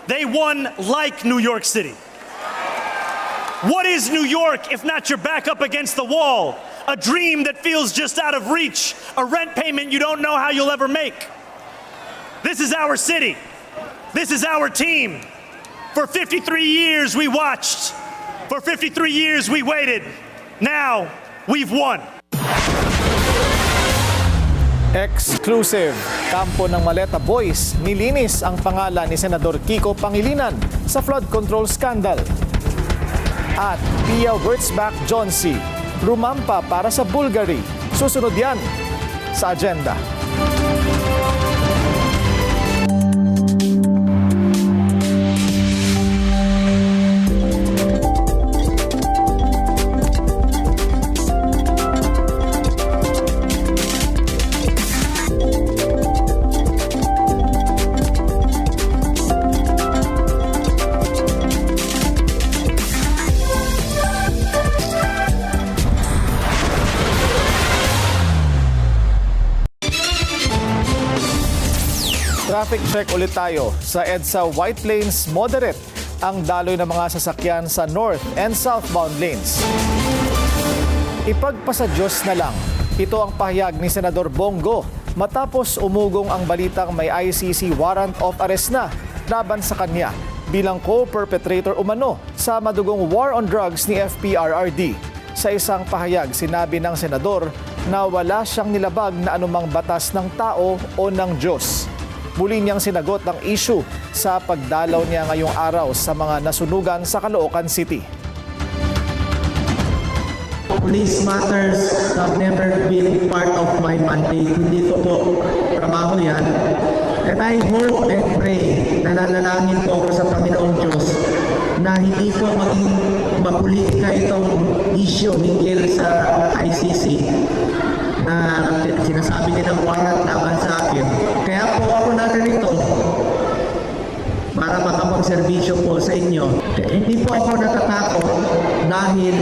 they won like New York City. What is New York if not your back up against the wall? A dream that feels just out of reach, a rent payment you don't know how you'll ever make. This is our city. This is our team. For 53 years we watched. For 53 years we waited. Now we've won. Exclusive. Kampo ng Maleta Boys, nilinis ang pangalan ni Senador Kiko Pangilinan sa flood control scandal. At Pia Wurtzbach Johnsy, rumampa para sa Bulgari. Susunod yan sa agenda. Traffic check ulit tayo. Sa EDSA White Plains, moderate ang daloy ng mga sasakyan sa north and southbound lanes. Ipagpasa Diyos na lang. Ito ang pahayag ni Senador Bongo matapos umugong ang balitang may ICC warrant of arrest na laban sa kanya bilang co-perpetrator umano sa madugong war on drugs ni FPRRD. Sa isang pahayag, sinabi ng senador na wala siyang nilabag na anumang batas ng tao o ng Diyos. Muli niyang sinagot ang issue sa pagdalaw niya ngayong araw sa mga nasunugan sa Caloocan City. Police matters have never been part of my mandate. Hindi ko po trabaho yan. And I hope and pray, nananalangin po ako sa Panginoong Diyos na hindi po maging mapolitika itong issue hinggil sa ICC na sinasabi nilang warrant laban sa akin. Kaya po ako naririto para makapagserbisyo po sa inyo. Hindi po ako natatakot dahil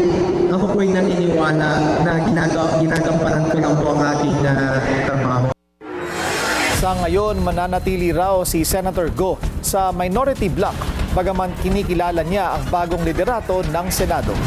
ako po'y naniniwala na ginagamparan ko lang po ang aking trabaho. Sa ngayon, mananatili raw si Senator Go sa minority bloc, bagaman kinikilala niya ang bagong liderato ng Senado.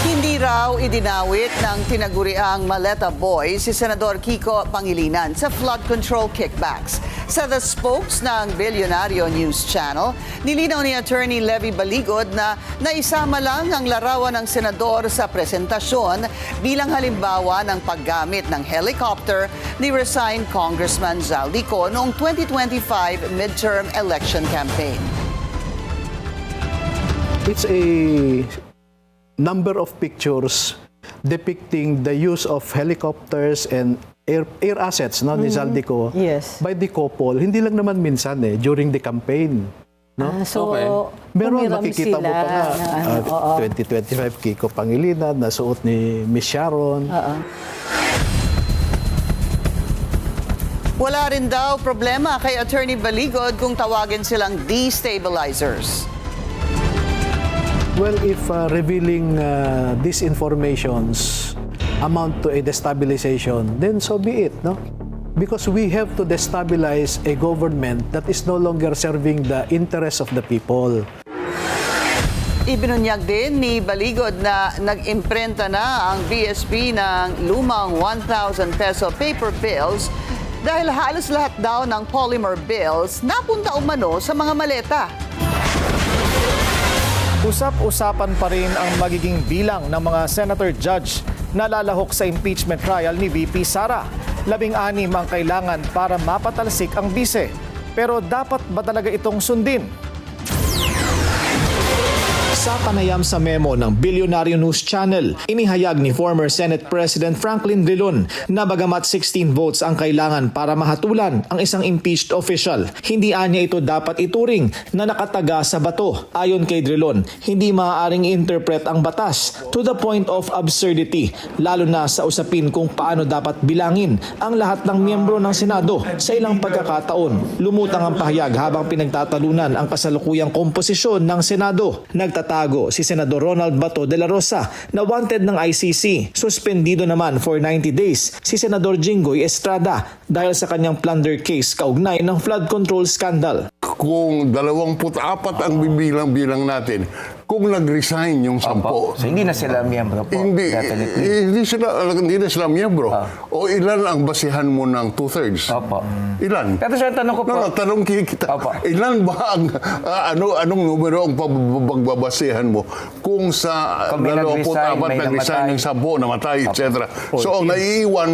Hindi raw idinawit ng tinaguriang Maleta Boy si Senador Kiko Pangilinan sa flood control kickbacks. Sa the spokes ng Bilyonaryo News Channel, nilinaw ni Attorney Levy Baligod na naisama lang ang larawan ng senador sa presentasyon bilang halimbawa ng paggamit ng helicopter ni resigned Congressman Zaldico noong 2025 midterm election campaign. It's a number of pictures depicting the use of helicopters and air assets ni Zaldico by the couple. Hindi lang naman minsan during the campaign. No? Meron makikita mo pa nga 2025 Kiko Pangilinan na suot ni Miss Sharon. Wala rin daw problema kay Attorney Baligod kung tawagin silang destabilizers. Well, if revealing these informations amount to a destabilization, then so be it, no? Because we have to destabilize a government that is no longer serving the interests of the people. Ibinunyag din ni Baligod na nag-imprenta na ang BSP ng lumang 1,000 peso paper bills dahil halos lahat daw ng polymer bills napunta umano sa mga maleta. Usap-usapan pa rin ang magiging bilang ng mga senator judge na lalahok sa impeachment trial ni VP Sara. 16 ang kailangan para mapatalsik ang bise. Pero dapat ba talaga itong sundin? Sa panayam sa memo ng Bilyonaryo News Channel, inihayag ni former Senate President Franklin Drilon na bagamat 16 votes ang kailangan para mahatulan ang isang impeached official, hindi anya ito dapat ituring na nakataga sa bato. Ayon kay Drilon, hindi maaaring interpret ang batas to the point of absurdity, lalo na sa usapin kung paano dapat bilangin ang lahat ng miyembro ng Senado sa ilang pagkakataon. Lumutang ang pahayag habang pinagtatalunan ang kasalukuyang komposisyon ng Senado. Nagtatago si Senador Ronald Bato de la Rosa na wanted ng ICC. Suspendido naman for 90 days si Senador Jinggoy Estrada dahil sa kanyang plunder case kaugnay ng flood control scandal. Kung 24 ang bibilang natin, kung nag-resign yung 10. So hindi na sila miyembro po? Hindi na sila miyembro. O ilan ang basihan mo ng 2/3? Opo. Ilan? Pero sir, tanong ko po. Tanong kita. Ilan ba ang anong numero ang pagbabasihan mo kung sa 24 nag-resign ng 10, namatay, etc. So ang naiiwan,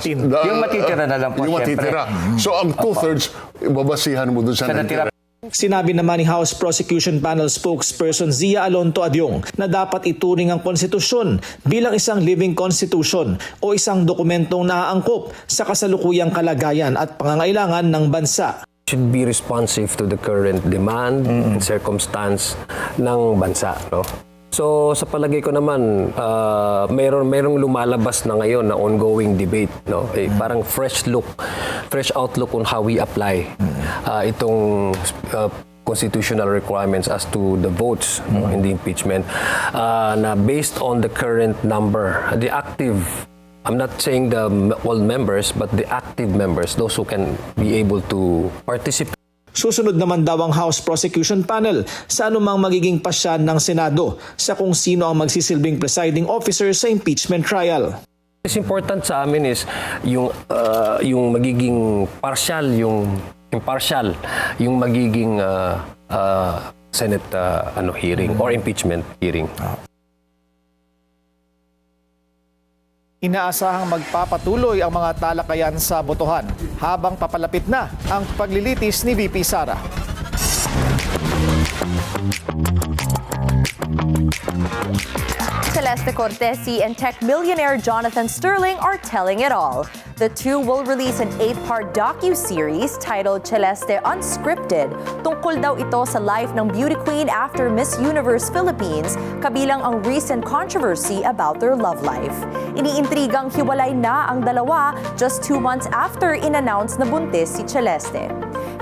yung matitira na lang po. Yung matitira. So ang 2/3, babasihan mo dun sa natira. Sinabi naman ni House Prosecution Panel spokesperson Zia Alonto Adyong na dapat ituring ang konstitusyon bilang isang living constitution o isang dokumentong naaangkop sa kasalukuyang kalagayan at pangangailangan ng bansa. Should be responsive to the current demand and circumstance ng bansa, no? So sa palagay ko naman, mayroong lumalabas na ngayon na ongoing debate, no? Parang fresh outlook on how we apply itong constitutional requirements as to the votes in the impeachment na based on the current number, the active, I'm not saying all members, but the active members, those who can be able to participate. Susunod naman daw ang House Prosecution Panel sa anumang magiging pasyan ng Senado sa kung sino ang magsisilbing presiding officer sa impeachment trial. It's important sa amin is yung magiging partial, yung impartial, yung magiging Senate hearing or impeachment hearing. Inaasahang magpapatuloy ang mga talakayan sa botohan habang papalapit na ang paglilitis ni VP Sara. Celeste Cortesi and tech millionaire Jonathan Sterling are telling it all. The two will release an 8-part docu-series titled Celeste Unscripted. Tungkol daw ito sa life ng beauty queen after Miss Universe Philippines, kabilang ang recent controversy about their love life. Iniintrigang hiwalay na ang dalawa just 2 months after in-announce na buntis si Celeste.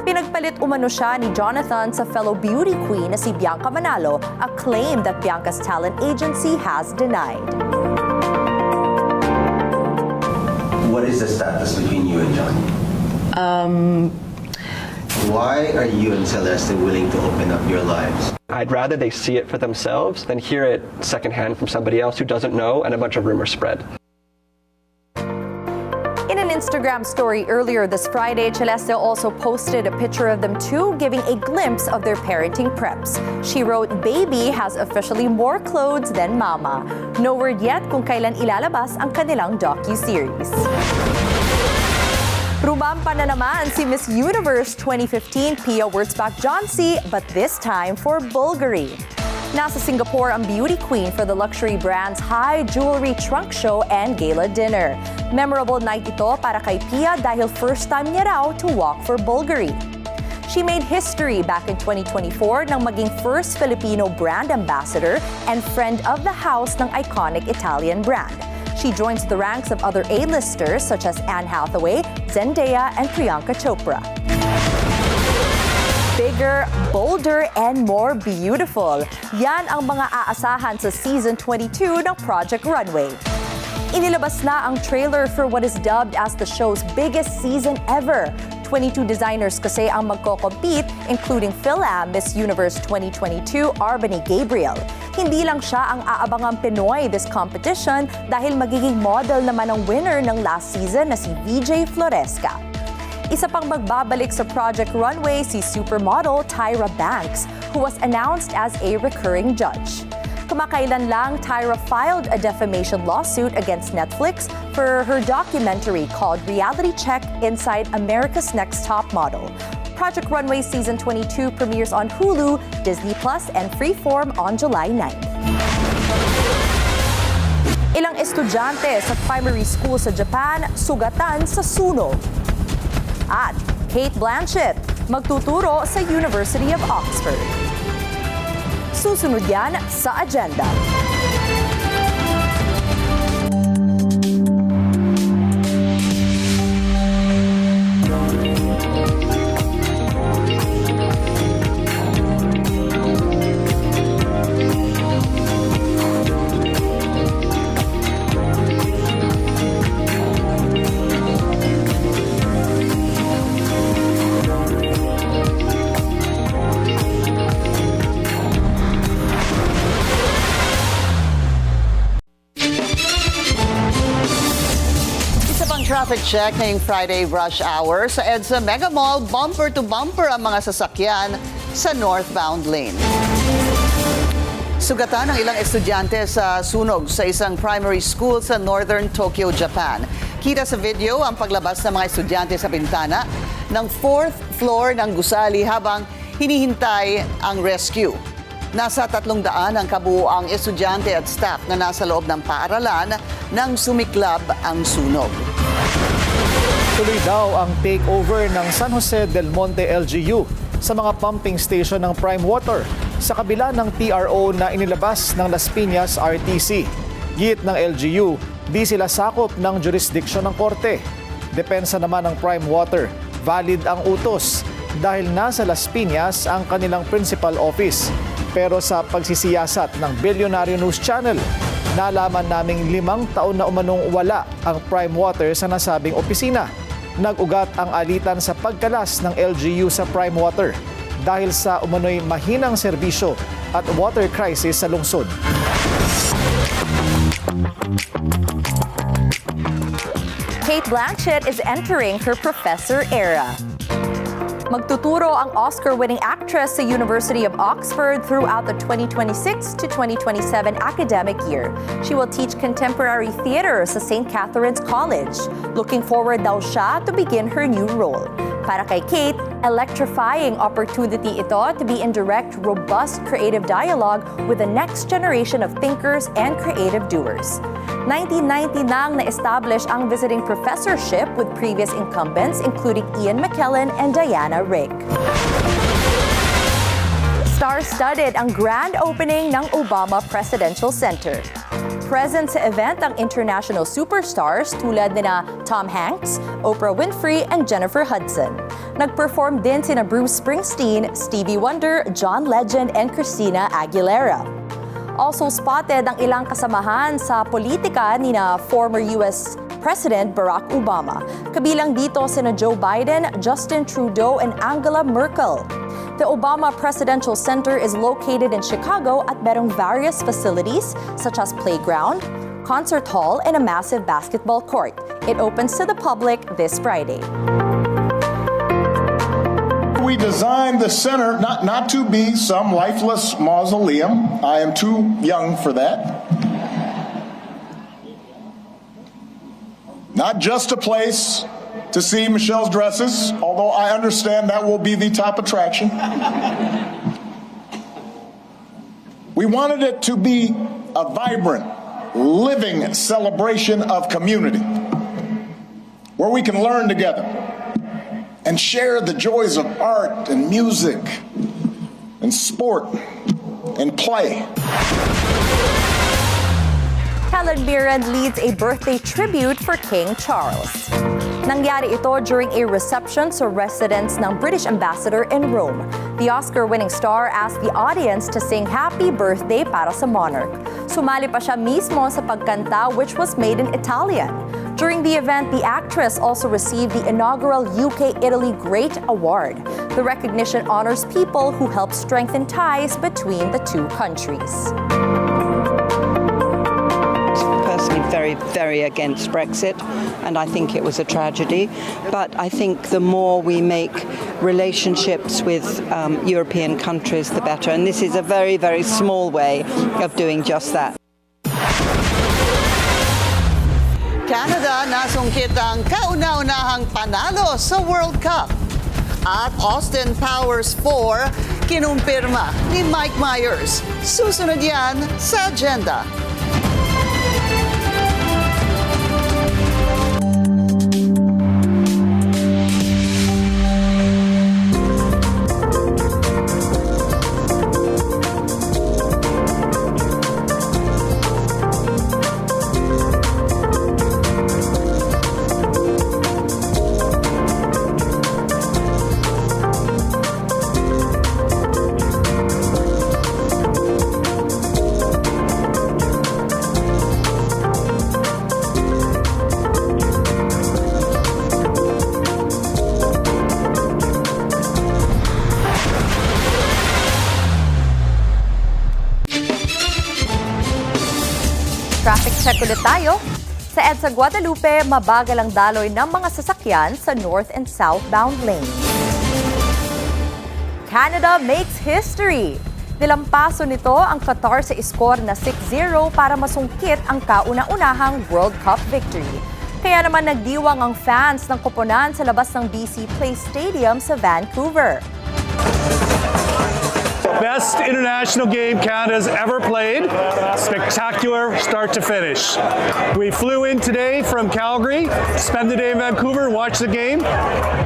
Pinagpalit umano siya ni Jonathan sa fellow beauty queen na si Bianca Manalo, a claim that Bianca's talent agency has denied. What is the status between you and Johnny? Why are you and Celeste willing to open up your lives? I'd rather they see it for themselves than hear it secondhand from somebody else who doesn't know and a bunch of rumors spread. In an Instagram story earlier this Friday, Celeste also posted a picture of them two giving a glimpse of their parenting preps. She wrote, "Baby has officially more clothes than mama." No word yet kung kailan ilalabas ang kanilang docu-series. Rumampa na naman si Miss Universe 2015 Pia Wurtzbach-Johnsy, but this time for Bulgari. Nasa Singapore ang beauty queen for the luxury brand's high jewelry trunk show and gala dinner. Memorable night ito para kay Pia dahil first time niya raw to walk for Bulgari. She made history back in 2024 nang maging first Filipino brand ambassador and friend of the house ng iconic Italian brand. She joins the ranks of other A-listers such as Anne Hathaway, Zendaya, and Priyanka Chopra. Bigger, bolder, and more beautiful. Yan ang mga aasahan sa Season 22 ng Project Runway. Inilabas na ang trailer for what is dubbed as the show's biggest season ever. 22 designers kasi ang magko-compete, including Fil-Am Miss Universe 2022 Arbany Gabriel. Hindi lang siya ang aabangang Pinoy this competition dahil magiging model naman ang winner ng last season na si VJ Floresca. Isa pang magbabalik sa Project Runway si supermodel Tyra Banks, who was announced as a recurring judge. Kumakailan lang, Tyra filed a defamation lawsuit against Netflix for her documentary called Reality Check Inside America's Next Top Model. Project Runway Season 22 premieres on Hulu, Disney Plus, and Freeform on July 9th. Ilang estudyante sa primary school sa Japan sugatan sa sunog. At Kate Blanchett magtuturo sa University of Oxford. Susunod yan sa agenda. Traffic check ngayong Friday rush hour sa EDSA Mega Mall, bumper to bumper ang mga sasakyan sa northbound lane. Sugatan ng ilang estudyante sa sunog sa isang primary school sa northern Tokyo, Japan. Kita sa video ang paglabas ng mga estudyante sa bintana ng 4th floor ng gusali habang hinihintay ang rescue. Nasa 300 ang kabuuang estudyante at staff na nasa loob ng paaralan nang sumiklab ang sunog. Tuloy daw ang takeover ng San Jose del Monte LGU sa mga pumping station ng Prime Water sa kabila ng TRO na inilabas ng Las Piñas RTC. Git ng LGU, di sila sakop ng jurisdiction ng korte. Depensa naman ng Prime Water, valid ang utos dahil nasa Las Piñas ang kanilang principal office. Pero sa pagsisiyasat ng Billionaire News Channel, nalaman naming 5 taon na umanong wala ang Prime Water sa nasabing opisina. Nag-ugat ang alitan sa pagkalas ng LGU sa Prime Water dahil sa umano'y mahinang serbisyo at water crisis sa lungsod. Kate Blanchett is entering her professor era. Magtuturo ang Oscar-winning actress sa University of Oxford throughout the 2026 to 2027 academic year. She will teach contemporary theater sa St. Catherine's College. Looking forward daw siya to begin her new role. Para kay Kate, electrifying opportunity ito to be in direct, robust creative dialogue with the next generation of thinkers and creative doers. 1990 nang na-establish ang visiting professorship with previous incumbents including Ian McKellen and Diana Rigg. Star-studded ang grand opening ng Obama Presidential Center. Present sa event ang international superstars tulad nina Tom Hanks, Oprah Winfrey, and Jennifer Hudson. Nag-perform din sina Bruce Springsteen, Stevie Wonder, John Legend, and Christina Aguilera. Also spotted ang ilang kasamahan sa politika nina former U.S. President Barack Obama. Kabilang dito sina Joe Biden, Justin Trudeau, and Angela Merkel. The Obama Presidential Center is located in Chicago at merong various facilities such as playground, concert hall, and a massive basketball court. It opens to the public this Friday. We designed the center not to be some lifeless mausoleum. I am too young for that. Not just a place to see Michelle's dresses, although I understand that will be the top attraction. We wanted it to be a vibrant, living celebration of community, where we can learn together and share the joys of art and music and sport and play. Helen Mirren leads a birthday tribute for King Charles. Nangyari ito during a reception sa residence ng British ambassador in Rome. The Oscar-winning star asked the audience to sing happy birthday para sa monarch. Sumali pa siya mismo sa pagkanta which was made in Italian. During the event, the actress also received the inaugural UK-Italy Great Award. The recognition honors people who help strengthen ties between the two countries. Personally very, very against Brexit, and I think it was a tragedy. But I think the more we make relationships with European countries, the better. And this is a very, very small way of doing just that. Canada nasungkit ang kauna-unahang panalo sa World Cup. At Austin Powers 4, kinumpirma ni Mike Myers. Susunod yan sa agenda. Traffic check ulit tayo. Sa EDSA Guadalupe, mabagal ang daloy ng mga sasakyan sa north and southbound lane. Canada makes history. Nilampaso nito ang Qatar sa score na 6-0 para masungkit ang kauna-unahang World Cup victory. Kaya naman nagdiwang ang fans ng koponan sa labas ng BC Place Stadium sa Vancouver. Best international game Canada's ever played. Spectacular start to finish. We flew in today from Calgary, spend the day in Vancouver, watch the game.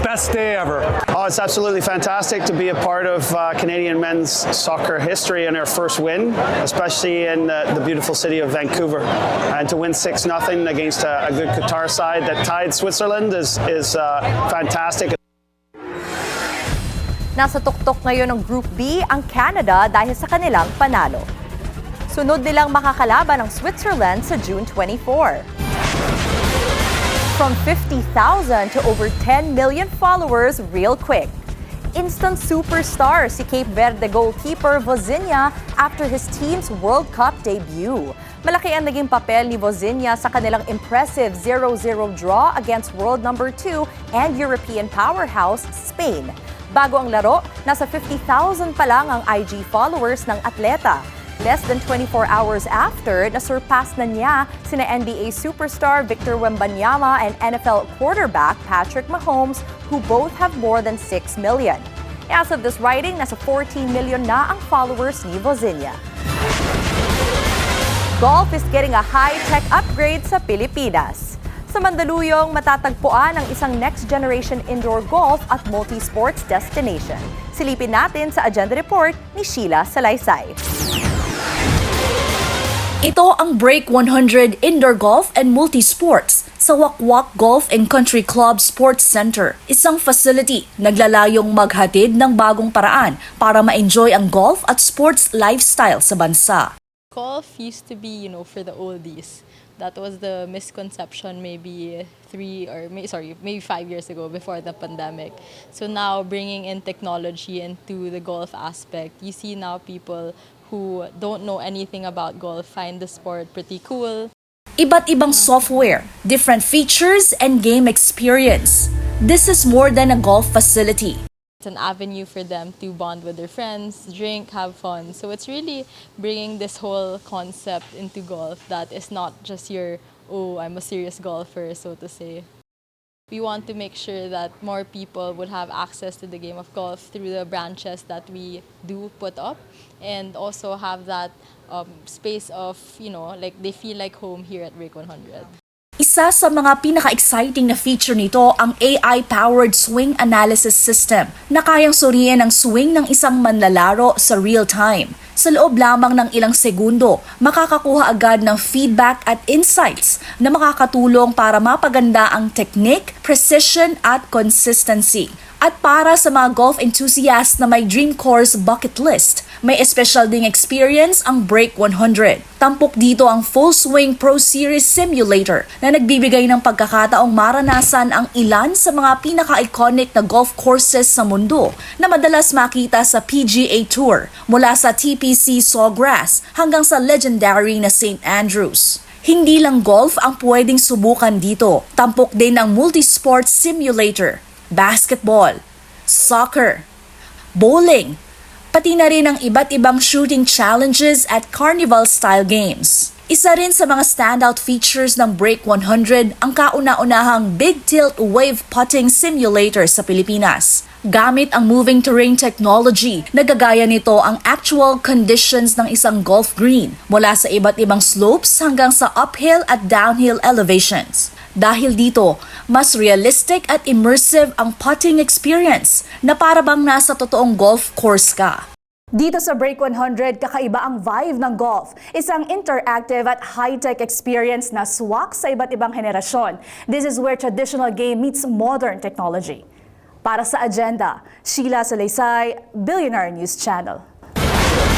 Best day ever. Oh, it's absolutely fantastic to be a part of Canadian men's soccer history and our first win, especially in the beautiful city of Vancouver. And to win 6-0 against a good Qatar side that tied Switzerland is fantastic. Nasa tuktok ngayon ng Group B ang Canada dahil sa kanilang panalo. Sunod nilang makakalaban ang Switzerland sa June 24. From 50,000 to over 10 million followers real quick. Instant superstar si Cape Verde goalkeeper Vozinha after his team's World Cup debut. Malaki ang naging papel ni Vozinha sa kanilang impressive 0-0 draw against world number 2 and European powerhouse Spain. Bago ang laro, nasa 50,000 pa lang ang IG followers ng atleta. Less than 24 hours after, nasurpass na niya sina NBA superstar Victor Wembanyama and NFL quarterback Patrick Mahomes, who both have more than 6 million. As of this writing, nasa 14 million na ang followers ni Vozinha. Golf is getting a high-tech upgrade sa Pilipinas. Sa Mandaluyong, matatagpuan ang isang next-generation indoor golf at multi-sports destination. Silipin natin sa Agenda Report ni Sheila Salaysay. Ito ang Break 100 Indoor Golf and Multi-Sports sa Wakwak Golf and Country Club Sports Center. Isang facility naglalayong maghatid ng bagong paraan para ma-enjoy ang golf at sports lifestyle sa bansa. Golf used to be, for the oldies. That was the misconception maybe 5 years ago before the pandemic. So now bringing in technology into the golf aspect, you see now people who don't know anything about golf find the sport pretty cool. Iba't ibang software, different features, and game experience. This is more than a golf facility. It's an avenue for them to bond with their friends, drink, have fun. So it's really bringing this whole concept into golf that is not just I'm a serious golfer, so to say. We want to make sure that more people would have access to the game of golf through the branches that we do put up, and also have that space of, they feel like home here at Break 100. Isa sa mga pinaka-exciting na feature nito ang AI-powered swing analysis system na kayang suriin ang swing ng isang manlalaro sa real time. Sa loob lamang ng ilang segundo, makakakuha agad ng feedback at insights na makakatulong para mapaganda ang technique, precision at consistency. At para sa mga golf enthusiasts na may dream course bucket list, may special ding experience ang Break 100. Tampok dito ang Full Swing Pro Series Simulator na nagbibigay ng pagkakataong maranasan ang ilan sa mga pinaka-iconic na golf courses sa mundo na madalas makita sa PGA Tour, mula sa TPC Sawgrass hanggang sa legendary na St. Andrews. Hindi lang golf ang pwedeng subukan dito. Tampok din ang multi-sport simulator, basketball, soccer, bowling, pati na rin ang iba't ibang shooting challenges at carnival-style games. Isa rin sa mga standout features ng Break 100 ang kauna-unahang Big Tilt Wave Putting Simulator sa Pilipinas. Gamit ang moving terrain technology, nagagaya nito ang actual conditions ng isang golf green mula sa iba't ibang slopes hanggang sa uphill at downhill elevations. Dahil dito, mas realistic at immersive ang putting experience na para bang nasa totoong golf course ka. Dito sa Break 100, kakaiba ang vibe ng golf. Isang interactive at high-tech experience na swak sa iba't ibang henerasyon. This is where traditional game meets modern technology. Para sa agenda, Sheila Salaysay, Billionaire News Channel.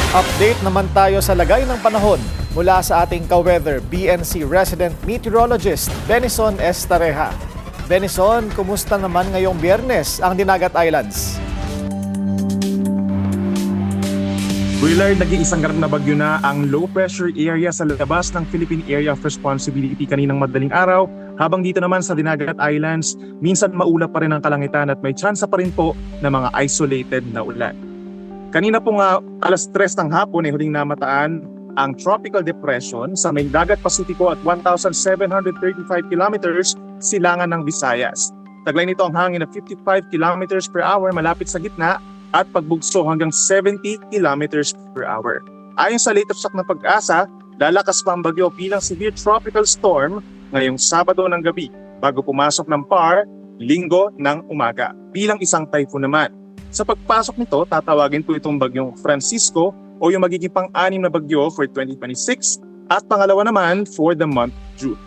Update naman tayo sa lagay ng panahon mula sa ating ka-weather BNC resident meteorologist Benison Estareja. Benison, kumusta naman ngayong Biyernes ang Dinagat Islands? Willard, nag-iisang ganap na bagyo na ang low-pressure area sa labas ng Philippine Area of Responsibility kaninang madaling araw. Habang dito naman sa Dinagat Islands, minsan maulap pa rin ang kalangitan at may tsansa pa rin po ng mga isolated na ulan. Kanina po nga alas 3 ng hapon ay huling namataan ang Tropical Depression sa may Dagat Pasipiko at 1,735 kilometers silangan ng Visayas. Taglay nito ang hangin na 55 kilometers per hour malapit sa gitna at pagbugso hanggang 70 kilometers per hour. Ayon sa latest track ng Pag-asa, lalakas pa ang bagyo bilang severe tropical storm ngayong Sabado ng gabi bago pumasok ng PAR Linggo ng umaga bilang isang typhoon naman. Sa pagpasok nito, tatawagin po itong bagyong Francisco o yung magiging pang-anim na bagyo for 2026 at pangalawa naman for the month June.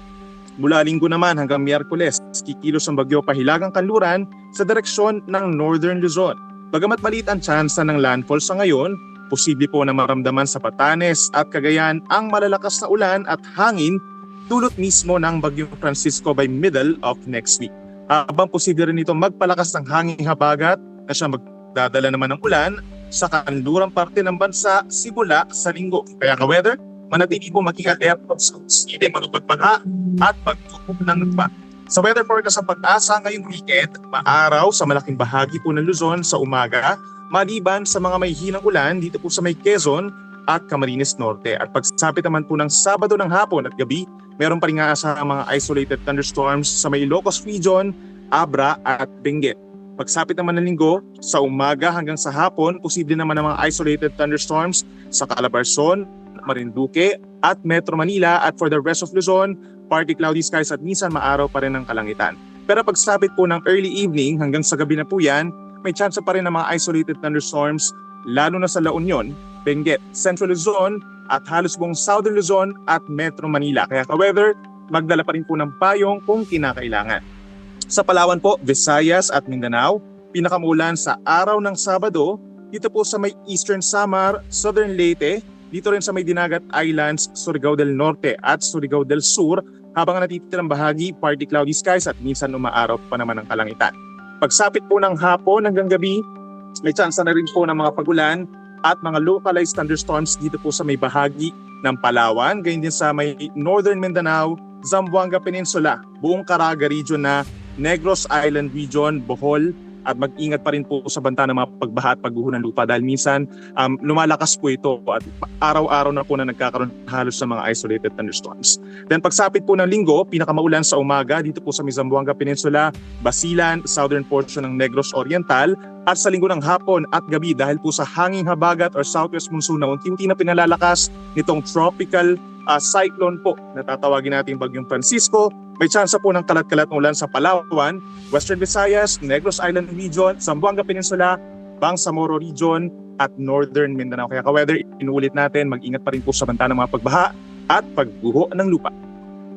Mula Linggo naman hanggang Miyerkules, kikilos ang bagyo pahilagang kanluran sa direksyon ng Northern Luzon. Bagamat maliit ang tsansa ng landfall sa ngayon, posible po na maramdaman sa Batanes at Cagayan ang malalakas na ulan at hangin dulot mismo ng bagyong Francisco by middle of next week. Habang posible rin ito magpalakas ng hangin habagat na siya magdadala naman ng ulan sa kanlurang parte ng bansa simula sa Linggo. Kaya ka-weather, manatili po makika-airport sa sili, magpagpagha at pagtukob ng nagpa. Sa weather forecast sa Pag-asa ngayong weekend, maaraw sa malaking bahagi po ng Luzon sa umaga, maliban sa mga may hinang ulan dito po sa may Quezon at Camarines Norte. At pagsapit naman po ng Sabado ng hapon at gabi, meron pa rin aasahang mga isolated thunderstorms sa may Ilocos Region, Abra at Benguet. Pagsapit naman ng Linggo, sa umaga hanggang sa hapon, posible naman ang mga isolated thunderstorms sa Calabarzon, Marinduque at Metro Manila at for the rest of Luzon, partly cloudy skies at minsan maaraw pa rin ang kalangitan. Pero pagsapit po ng early evening hanggang sa gabi na po yan, may chance pa rin ng mga isolated thunderstorms lalo na sa La Union, Benguet, Central Luzon at halos buong Southern Luzon at Metro Manila. Kaya ka-weather, magdala pa rin po ng payong kung kinakailangan. Sa Palawan po, Visayas at Mindanao, pinakamulan sa araw ng Sabado, dito po sa may Eastern Samar, Southern Leyte, dito rin sa may Dinagat Islands, Surigao del Norte at Surigao del Sur, habang natitirang bahagi, partly cloudy skies at minsan umaaraw pa naman ang kalangitan. Pagsapit po ng hapon hanggang gabi, may tsansa na rin po ng mga pagulan at mga localized thunderstorms dito po sa may bahagi ng Palawan, gayon din sa may Northern Mindanao, Zamboanga Peninsula, buong Caraga region na Negros Island region, Bohol, at mag-ingat pa rin po sa banta ng mga pagbaha at pagguho ng lupa dahil minsan lumalakas po ito at araw-araw na po na nagkakaroon halos sa mga isolated thunderstorms. Then pagsapit po ng Linggo, pinakamaulan sa umaga dito po sa Zamboanga Peninsula, Basilan, southern portion ng Negros Oriental at sa Linggo ng hapon at gabi dahil po sa hanging habagat or southwest monsoon na unti-unti na pinalalakas nitong tropical cyclone po na tatawagin natin bagyong Francisco. May tsansa po ng kalat-kalat ng ulan sa Palawan, Western Visayas, Negros Island Region, Zamboanga Peninsula, Bangsamoro Region at Northern Mindanao. Kaya ka-weather, inuulit natin, mag-ingat pa rin po sa banta ng mga pagbaha at pagguho ng lupa.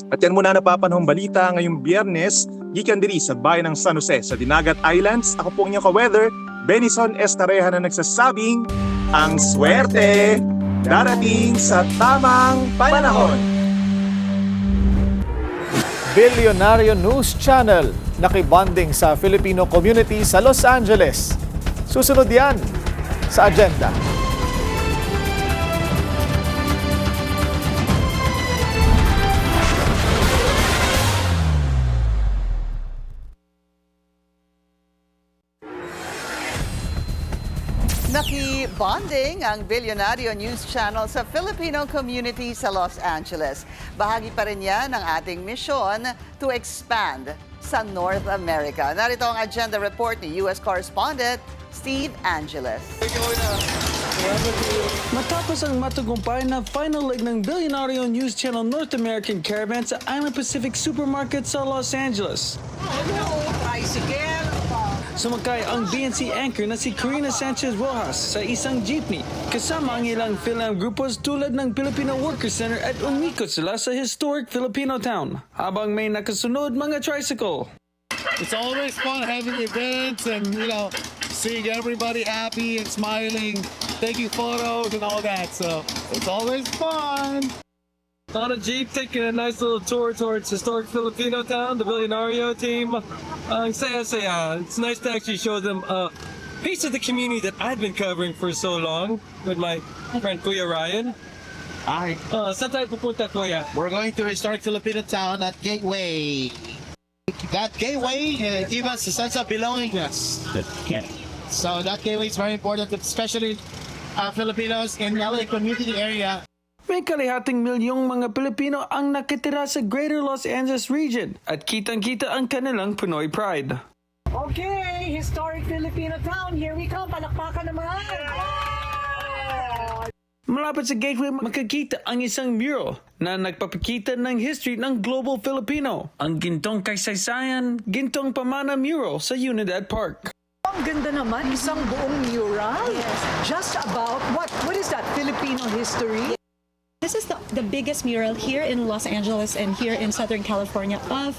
At yan muna napapanahong balita ngayong Biyernes, gikan diri sa bayan ng San Jose sa Dinagat Islands. Ako po inyong ka-weather, Benison Estareja na nagsasabing, ang swerte darating sa tamang panahon. Billionaire News Channel, nakibonding sa Filipino community sa Los Angeles. Susunod yan sa agenda. Naki-bonding ang Billionaire News Channel sa Filipino community sa Los Angeles. Bahagi pa rin yan ng ating mission to expand sa North America. Narito ang agenda report ni U.S. correspondent Steve Angeles. Matapos ang matagumpay na final leg ng Billionario News Channel North American Caravan sa Island Pacific Supermarket sa Los Angeles. Sumakay ang BNC anchor na si Karina Sanchez Rojas sa isang jeepney kasama ang ilang PhilAm grupos tulad ng Filipino Worker Center at umikot sila sa historic Filipino town habang may nakasunod mga tricycle. It's always fun having events and, seeing everybody happy and smiling, taking photos and all that. So it's always fun. On a jeep, taking a nice little tour towards historic Filipino town, the Billionario team. It's nice to actually show them a piece of the community that I've been covering for so long with my friend Kuya Ryan. Hi. Saan tayo pupunta, Kuya? We're going to historic Filipino town at Gateway. That gateway gives us a sense of belongingness. So that gateway is very important, especially Filipinos in LA community area. May kalihating milyong mga Pilipino ang nakitira sa Greater Los Angeles region at kitang-kita ang kanilang Pinoy pride. Okay, historic Filipino town, here we come, palakpakan naman! Malapit sa gateway, makikita ang isang mural na nagpapakita ng history ng Global Filipino. Ang Gintong Kasaysayan, Gintong Pamana mural sa Unidad Park. Ang ganda naman, isang buong mural. Just about, what is that, Filipino history? This is the biggest mural here in Los Angeles and here in Southern California of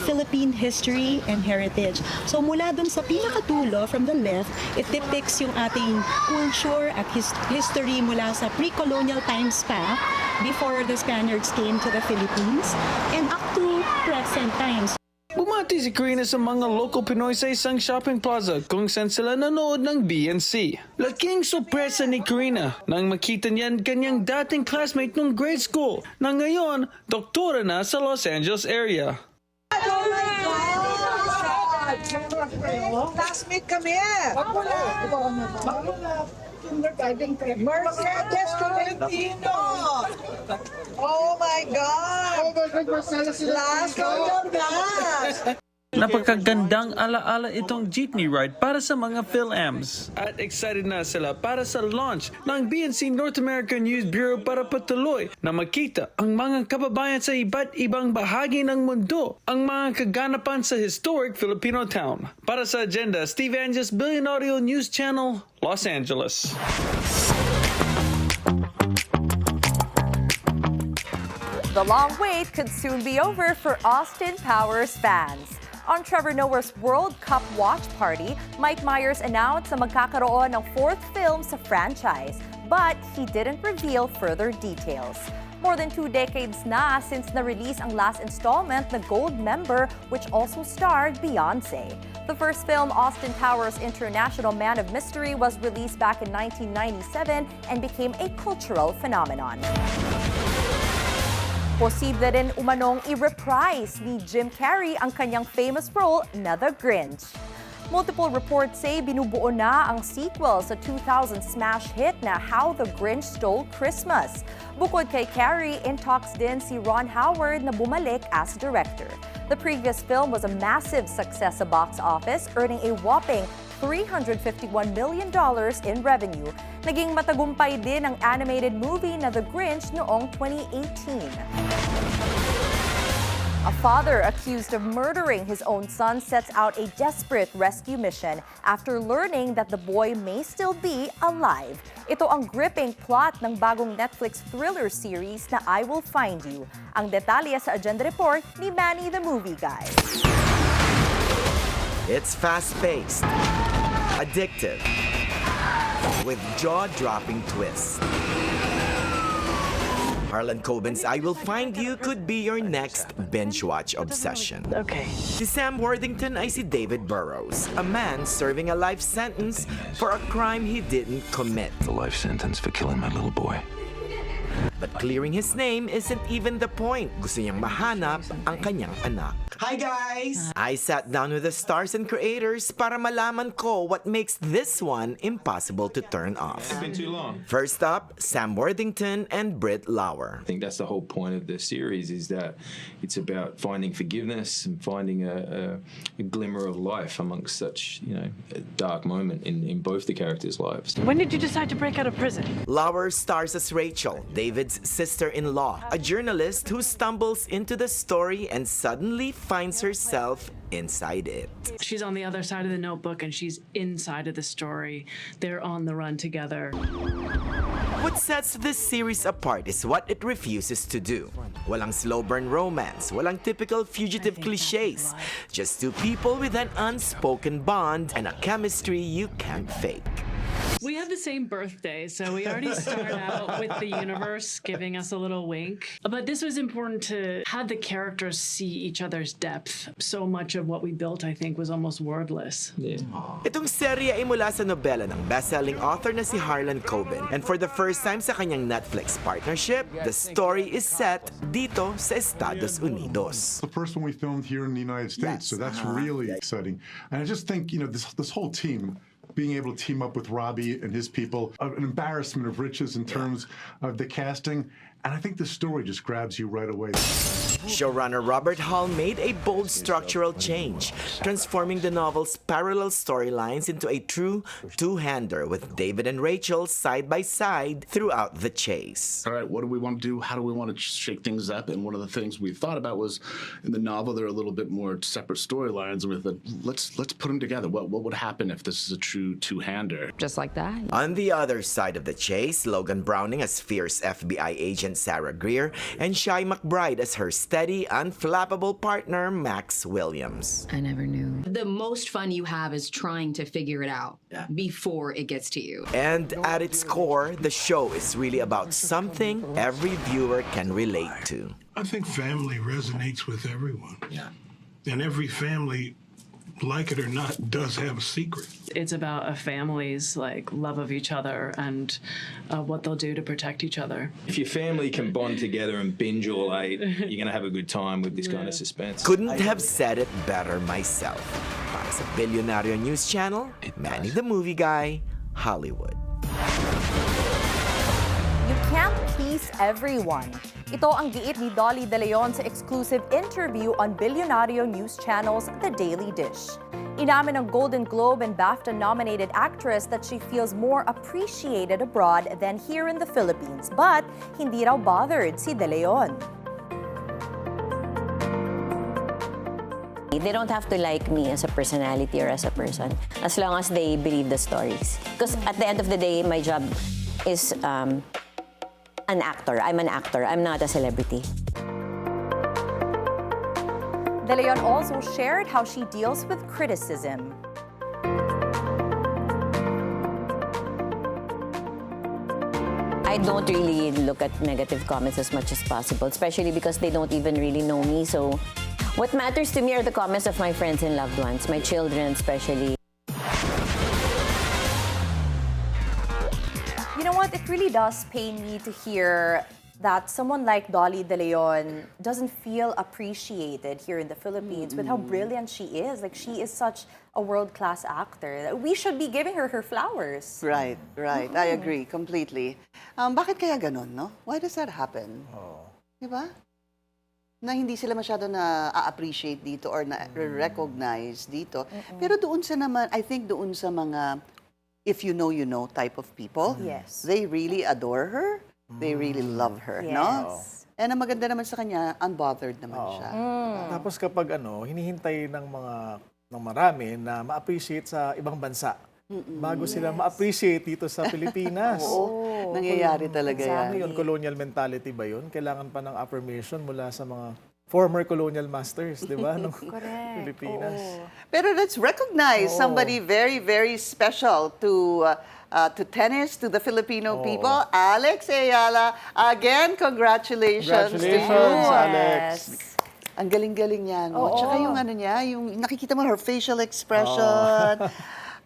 Philippine history and heritage. So mula dun sa pinakatulo, from the left, it depicts yung ating culture at history mula sa pre-colonial times pa, before the Spaniards came to the Philippines, and up to present times. Bumati si Karina sa mga local Pinoy sa isang shopping plaza kung saan sila nanood ng BNC. Laking sorpresa ni Karina nang makita niyan kanyang dating classmate nung grade school na ngayon doktora na sa Los Angeles area. Oh my God! Classmate kami! Mercedes Tolentino! Oh my God! Last of that! Napakagandang alaala itong jeepney ride para sa mga PhilAms. At excited na sila para sa launch ng BNC North American News Bureau para patuloy na makita ang mga kababayan sa iba't ibang bahagi ng mundo ang mga kaganapan sa historic Filipino town. Para sa agenda, Steve Angeles, Billionario News Channel, Los Angeles. The long wait could soon be over for Austin Powers fans. On Trevor Noah's World Cup watch party, Mike Myers announced na magkakaroon ng fourth film sa franchise, but he didn't reveal further details. More than 2 decades na since na-release ang last installment na Gold Member, which also starred Beyonce. The first film, Austin Powers International Man of Mystery, was released back in 1997 and became a cultural phenomenon. Posible rin umanong i-reprise ni Jim Carrey ang kanyang famous role na The Grinch. Multiple reports say binubuo na ang sequel sa 2000 smash hit na How the Grinch Stole Christmas. Bukod kay Carrey, in talks din si Ron Howard na bumalik as director. The previous film was a massive success sa box office, earning a whopping $351 million in revenue. Naging matagumpay din ang animated movie na The Grinch noong 2018. A father accused of murdering his own son sets out a desperate rescue mission after learning that the boy may still be alive. Ito ang gripping plot ng bagong Netflix thriller series na I Will Find You. Ang detalye sa Agenda Report ni Manny the Movie Guy. It's fast-paced, addictive, with jaw-dropping twists. Harlan Coben's I Will Find You could be your next binge-watch obsession. Okay. Si Sam Worthington ay si David Burrows, a man serving a life sentence for a crime he didn't commit. The life sentence for killing my little boy. But clearing his name isn't even the point. Gusto niyang mahanap ang kanyang anak. Hi guys! I sat down with the stars and creators para malaman ko what makes this one impossible to turn off. It's been too long. First up, Sam Worthington and Britt Lauer. I think that's the whole point of the series, is that it's about finding forgiveness and finding a glimmer of life amongst such, a dark moment in both the characters' lives. When did you decide to break out of prison? Lauer stars as Rachel, David's sister-in-law, a journalist who stumbles into the story and suddenly finds herself inside it. She's on the other side of the notebook and she's inside of the story. They're on the run together. What sets this series apart is what it refuses to do. Walang slow burn romance, walang typical fugitive cliches. Just two people with an unspoken bond and a chemistry you can't fake. We have the same birthday, so we already start out with the universe giving us a little wink. But this was important to have the characters see each other's depth. So much of what we built, I think, was almost wordless. Itong serye ay mula sa nobela ng best-selling author na si Harlan Coben. And for the first time sa kanyang Netflix partnership, the story is set dito sa Estados Unidos. The first one we filmed here in the United States, so that's really exciting. And I just think, this whole team, being able to team up with Robbie and his people, an embarrassment of riches in terms of the casting. And I think the story just grabs you right away. Showrunner Robert Hall made a bold structural change, transforming the novel's parallel storylines into a true two-hander with David and Rachel side by side throughout the chase. All right, what do we want to do? How do we want to shake things up? And one of the things we thought about was, in the novel, there are a little bit more separate storylines. And we thought, let's put them together. What would happen if this is a true two-hander? Just like that. On the other side of the chase, Logan Browning as fierce FBI agent Sarah Greer and Shai McBride as her steady, unflappable partner Max Williams. I never knew. The most fun you have is trying to figure it out before it gets to you. And at its core, the show is really about something every viewer can relate to. I think family resonates with everyone. Yeah. And every family, like it or not, does have a secret. It's about a family's love of each other and what they'll do to protect each other. If your family can bond together and binge all 8, you're going to have a good time with this kind of suspense. Couldn't have said it better myself. Para sa Billionario News Channel, Manny the Movie Guy, Hollywood. You can't please everyone. Ito ang giit ni Dolly De Leon sa exclusive interview on Billionario News Channel's The Daily Dish. Inamin ng Golden Globe and BAFTA-nominated actress that she feels more appreciated abroad than here in the Philippines. But hindi raw bothered si De Leon. They don't have to like me as a personality or as a person, as long as they believe the stories. Because at the end of the day, my job is an actor. I'm an actor. I'm not a celebrity. De Leon also shared how she deals with criticism. I don't really look at negative comments as much as possible, especially because they don't even really know me. So what matters to me are the comments of my friends and loved ones, my children especially. You know what? It really does pain me to hear that someone like Dolly De Leon doesn't feel appreciated here in the Philippines with how brilliant she is. She is such a world-class actor. We should be giving her flowers. Right. I agree completely. Bakit kaya ganun, no? Why does that happen? Diba? Na hindi sila masyado na-appreciate dito or na-recognize dito. Pero doon sa naman, I think doon sa mga if you know type of people, yes, they really adore her. They really love her, no? And ang maganda naman sa kanya, unbothered naman siya. Tapos kapag hinihintay ng marami na ma-appreciate sa ibang bansa bago sila ma-appreciate dito sa Pilipinas. Oo, nangyayari talaga yan. Yun, colonial mentality ba yun? Kailangan pa ng affirmation mula sa mga former colonial masters, di ba? Ng Pilipinas. Pero let's recognize somebody very, very special to tennis, to the Filipino people, Alex Ayala. Again, congratulations to you, Alex. Ang galing-galing niya, no? Tsaka yung yung nakikita mo, her facial expression.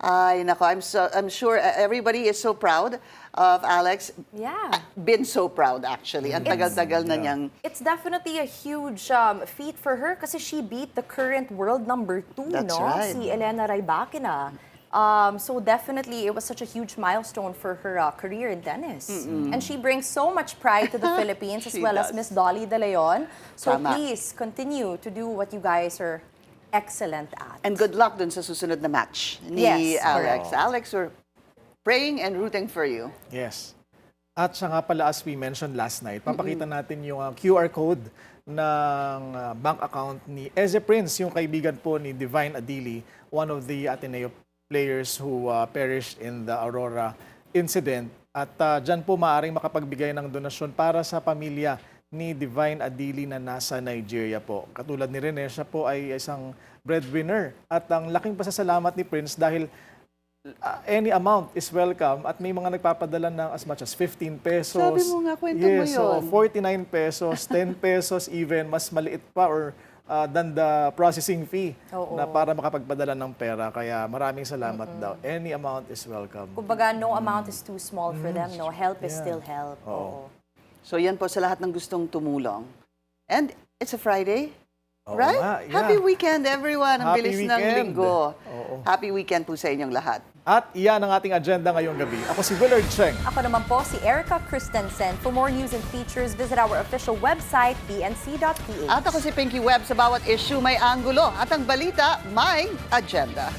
Ay, nako, I'm sure everybody is so proud of Alex. Yeah. Been so proud, actually. Ang tagal-tagal na niyang... It's definitely a huge feat for her kasi she beat the current world number 2, That's no? right. Si Elena Rybakina. So definitely, it was such a huge milestone for her career in tennis. And she brings so much pride to the Philippines as She well as does. Miss Dolly De Leon. So Tama. please continue to do what you guys are excellent at. And good luck dun sa susunod na match ni Yes, Alex. correct. Alex, we're praying and rooting for you. Yes. At siya nga pala, as we mentioned last night, papakita natin yung QR code ng bank account ni Eze Prince, yung kaibigan po ni Divine Adili, one of the Ateneo players who perished in the Aurora incident. At dyan po maaaring makapagbigay ng donasyon para sa pamilya ni Divine Adili na nasa Nigeria po. Katulad ni Rene, siya po ay isang breadwinner. At ang laking pasasalamat ni Prince dahil any amount is welcome at may mga nagpapadala ng as much as 15 pesos. Sabi mo nga, kwento mo yes, so yun. 49 pesos, 10 pesos even, mas maliit pa or than the processing fee Oo. na para makapagpadala ng pera. Kaya maraming salamat daw. Any amount is welcome. Kumbaga, no amount is too small for them, no? Help is Yeah. still help. Oo. So yan po sa lahat ng gustong tumulong. And it's a Friday, Oo right? nga, yeah. Happy weekend, everyone. Ang Happy bilis ng weekend. linggo. Oo. Happy weekend po sa inyong lahat. At iyan ang ating agenda ngayong gabi. Ako si Willard Cheng. Ako naman po si Erica Christensen. For more news and features, visit our official website, pnc.ph. At ako si Pinky Webb. Sa bawat issue may anggulo. At ang balita may agenda.